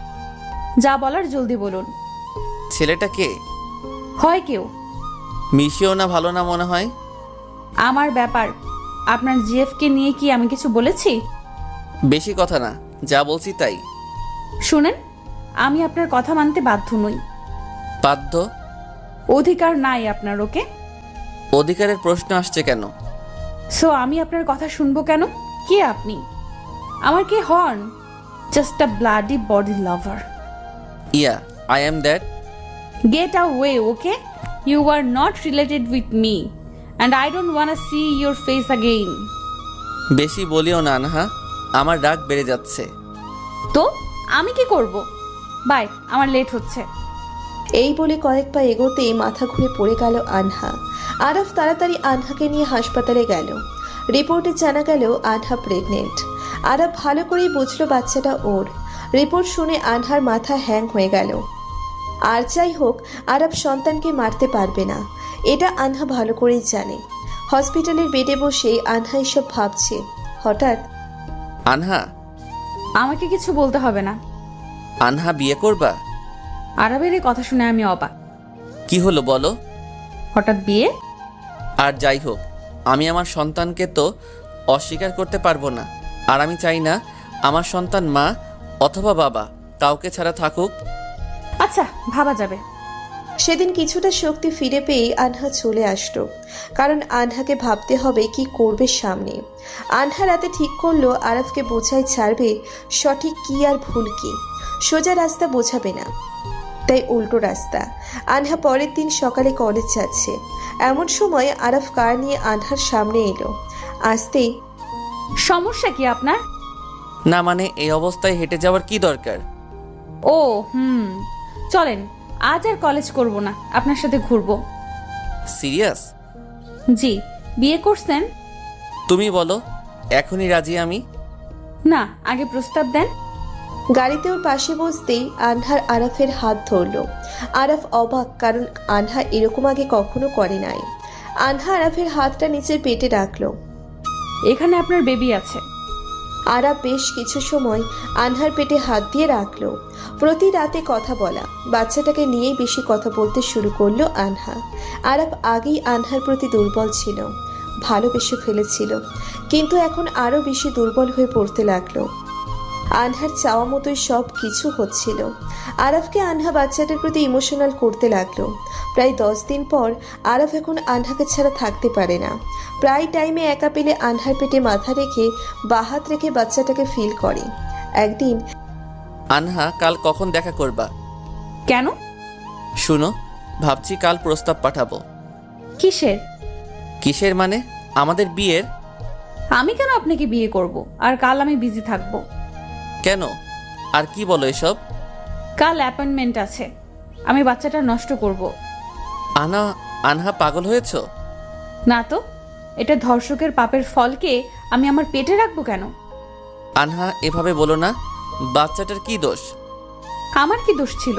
যা বলার জলদি বলুন। ছেলেটা কে? হয় কেউ। মিশিও না, ভালো না মনে হয়। আমার ব্যাপার, আপনার জিএফকে নিয়ে কি আমি কিছু বলেছি? বেশি কথা না, যা বলছি তাই। শুনেন, আমি আপনার কথা মানতে বাধ্য নই। বাধ্য? অধিকার নাই আপনার, ওকে? অধিকারের প্রশ্ন আসছে কেন? সো আমি আপনার কথা শুনবো কেন? কে আপনি? আমার কে হন? Just a bloody body lover. Yeah, I am that. Get away, okay? You are not related with me, and I don't wanna see your face again. বেশি বলিও না আনহা, আমার রাগ বেড়ে যাচ্ছে। তো আমি কি করব? বাই, আমার লেট হচ্ছে। এই বলে কয়েক পা এগোতেই মাথা ঘুরে পড়ে গেল আনহা। আরাফ তাড়াতাড়ি আনহাকে নিয়ে হাসপাতালে গেল। রিপোর্টে জানা গেল আনহা প্রেগনেন্ট। আরাফ ভালো করেই বুঝলো বাচ্চাটা ওর। রিপোর্ট শুনে আনহার মাথা হ্যাং হয়ে গেল। আর যাই হোক, আরাফ সন্তানকে মারতে পারবে না, এটা আনহা ভালো করেই জানে। হসপিটালের বেডে বসে আনহা এসব ভাবছে। হঠাৎ আনহা, আমাকে কিছু বলতে হবে না। আনহা বিয়ে করবা? আরবের এই কথা শুনে আমি অবাক। কি হলো বলো? হঠাৎ বিয়ে? আর যাই হোক, আমি আমার সন্তানকে তো অস্বীকার করতে পারবো না। আর আমি চাই না আমার সন্তান মা অথবা বাবা কাউকে ছাড়া থাকুক। আচ্ছা, ভাবা যাবে। সেদিন কিছুটা শক্তি ফিরে পেয়ে আনহা চলে আসলো, কারণ আনহাকে ভাবতে হবে কি করবে সামনে। আনহা রাতে ঠিক করলো আরাফকে বোঝাই ছাড়বে সঠিক কি আর ভুল কি। সোজা রাস্তা বোঝাবে না, তাই উল্টো রাস্তা। আনহা পরের দিন সকালে কলেজ যাচ্ছে। এমন সময় আরাফ কার নিয়ে আনহার সামনে এলো। আসতেই, সমস্যা কি আপনার? না মানে এই অবস্থায় হেঁটে যাওয়ার কি দরকার? ও চলেন, আজ আর কলেজ করব না, আপনার সাথে ঘুরবো। সিরিয়াস? জি। বিয়ে করছেন? তুমি বলো, এখনই রাজি আমি। না, আগে প্রস্তাব দেন। গাড়িতে ওর পাশে বসতেই আনহার আরাফের হাত ধরলো। আরাফ অবাক, কারণ আনহা এরকম আগে কখনো করে নাই। আনহা আরাফের হাতটা নিচের পেটে রাখলো। এখানে আপনার বেবি আছে। আরাফ বেশ কিছু সময় আনহার পেটে হাত দিয়ে রাখলো। প্রতি রাতে কথা বলা, বাচ্চাটাকে নিয়েই বেশি কথা বলতে শুরু করলো আনহা। আরাফ আগেই আনহার প্রতি দুর্বল ছিল, ভালোবেসে ফেলেছিল, কিন্তু এখন আরো বেশি দুর্বল হয়ে পড়তে লাগলো। আনহার চাওয়া মতোই সব কিছু হচ্ছিল। আরাফকে আনহা বাচ্চাটার প্রতি ইমোশনাল করতে লাগলো। প্রায় 10 দিন পর আরাফ এখন আনহাকে ছাড়া থাকতে পারে না। প্রায় টাইমে একা পেলে আনহার পেটে মাথা রেখে বাহাত রেখে বাচ্চাটাকে ফিল করে। একদিন, আনহা, কাল কখন দেখা করবা? কেন? শুনো, ভাবছি কাল প্রস্তাব পাঠাবো। কিসের? কিসের মানে? আমাদের বিয়ের। আমি কেন আপনাকে বিয়ে করব? আর কাল আমি বিজি থাকবো। কেন? আর কি বলো এসব? কাল অ্যাপয়েন্টমেন্ট আছে, আমি বাচ্চাটা নষ্ট করব। আনহা, পাগল হয়েছ? না তো, এটা ধর্ষকের পাপের ফলকে আমি আমার পেটে রাখবো কেন? আনহা, এভাবে বলো না। বাচ্চাটার কি দোষ? আমার কি দোষ ছিল?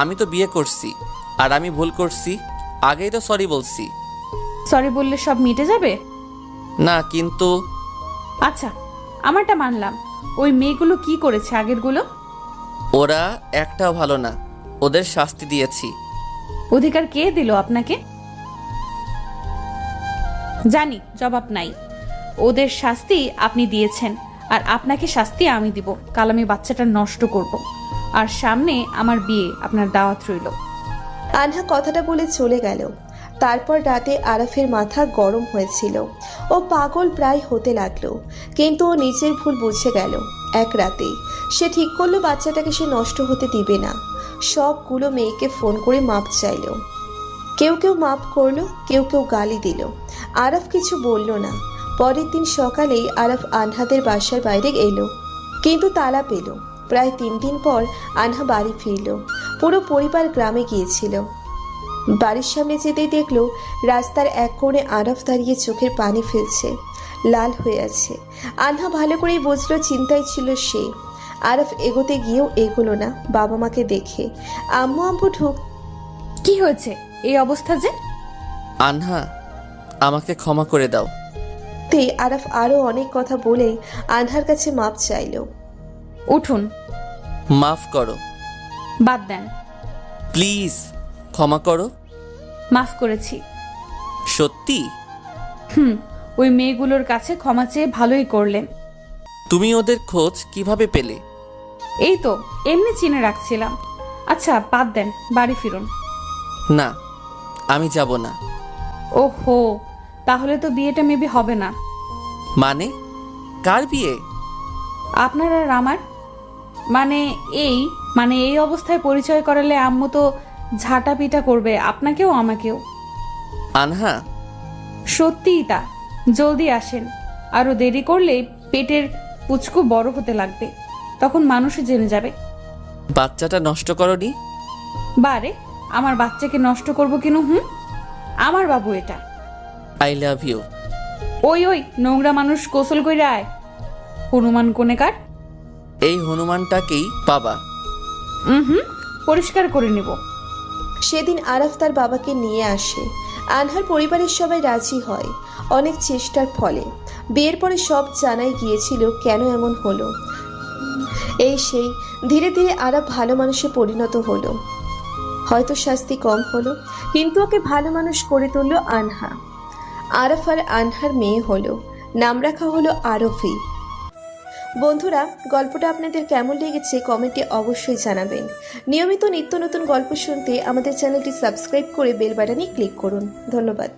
আমি তো বিয়ে করছি, আর আমি ভুল করছি, আগেই তো সরি বলছি। সরি বললে সব মিটে যাবে? না কিন্তু। আচ্ছা, আমারটা মানলাম। ওই মেয়েগুলো কি করেছে আগেরগুলো? ওরা একটাও ভালো না, ওদের শাস্তি দিয়েছি। অধিকার কে দিল আপনাকে? জানি, জবাব নাই। ওদের শাস্তি আপনি দিয়েছেন, আর আপনাকে শাস্তি আমি দিব। কাল আমি বাচ্চাটা নষ্ট করব, আর সামনে আমার বিয়ে, আপনার দাওয়াত রইল। আনহা কথাটা বলে চলে গেল। তারপর রাতে আরাফের মাথা গরম হয়েছিল, ও পাগল প্রায় হতে লাগলো। কিন্তু ও নিজের ভুল বুঝে গেল। এক রাতেই সে ঠিক করলো বাচ্চাটাকে সে নষ্ট হতে দিবে না। সবগুলো মেয়েকে ফোন করে মাপ চাইল। কেউ কেউ মাপ করলো, কেউ কেউ গালি দিল। আরাফ কিছু বলল না। পরের দিন সকালেই আরাফ আনহাদের বাসার বাইরে এলো, কিন্তু তালা পেল। প্রায় 3 দিন পর আনহা বাড়ি ফিরল। পুরো পরিবার গ্রামে গিয়েছিল। বাড়ির সামনে যেতেই দেখলো রাস্তার এক কোণে আরাফ দাঁড়িয়ে চোখের পানি ফেলছে, লাল হয়ে আছে। আনহা ভালো করেই বুঝলো চিন্তায় ছিল সে। আরাফ এগোতে গিয়েও এগোলো না বাবা মাকে দেখে। আম্মু ঢুক। কি হয়েছে এই অবস্থা যে? আনহা, আমাকে ক্ষমা করে দাও। তে আরাফ আরো অনেক কথা বলে আনহার কাছে মাপ চাইল। উঠুন। মাফ করো। বাদ দেন। প্লিজ ক্ষমা করো। মাফ করেছি। সত্যি? ওই মেয়েগুলোর কাছে ক্ষমা চেয়ে ভালোই করলেন। তুমি ওদের খোঁজ কিভাবে পেলে? এই তো এমনি চিনে রাখছিলাম। আচ্ছা বাদ দেন, বাড়ি ফিরুন। না, আমি যাব না। ওহো, তাহলে তো বিয়েটা মেবি হবে না। মানে কার বিয়ে? আপনার আর আমার। মানে এই অবস্থায় পরিচয় করালে আম্মু তো ঝাঁটা পিটা করবে, আপনাকেও আমাকেও। আনহা, সত্যিই তা। জলদি আসেন, আরো দেরি করলে পেটের পুচকু বড় হতে লাগবে, তখন মানুষই জেনে যাবে। বাচ্চাটা নষ্ট করনি? বারে, আমার বাচ্চাকে নষ্ট করব কেন? আমার বাবু এটা। I love you. ওই নোংরা মানুষ, গোসল কইরা আয়। হনুমান কোনেকার। এই হনুমানটাকেই পাবা। পরিষ্কার করে নেব। সেদিন আরাফ তার বাবাকে নিয়ে আসে। আনহার পরিবারের সবাই রাজি হয় অনেক চেষ্টার ফলে। বিয়ের পরে সব জানাই গিয়েছিল কেন এমন হলো। এই সেই ধীরে ধীরে আরাফ ভালো মানুষে পরিণত হলো। হয়তো শাস্তি কম হলো, কিন্তু ওকে ভালো মানুষ করে তুলল আনহা। আরাফ আর আনহার মেয়ে হলো, নাম রাখা হলো আরফি। বন্ধুরা, গল্পটা আপনাদের কেমন লেগেছে কমেন্টে অবশ্যই জানাবেন। নিয়মিত নিত্য নতুন গল্প শুনতে আমাদের চ্যানেলটি সাবস্ক্রাইব করে বেল বাটনে ক্লিক করুন। ধন্যবাদ।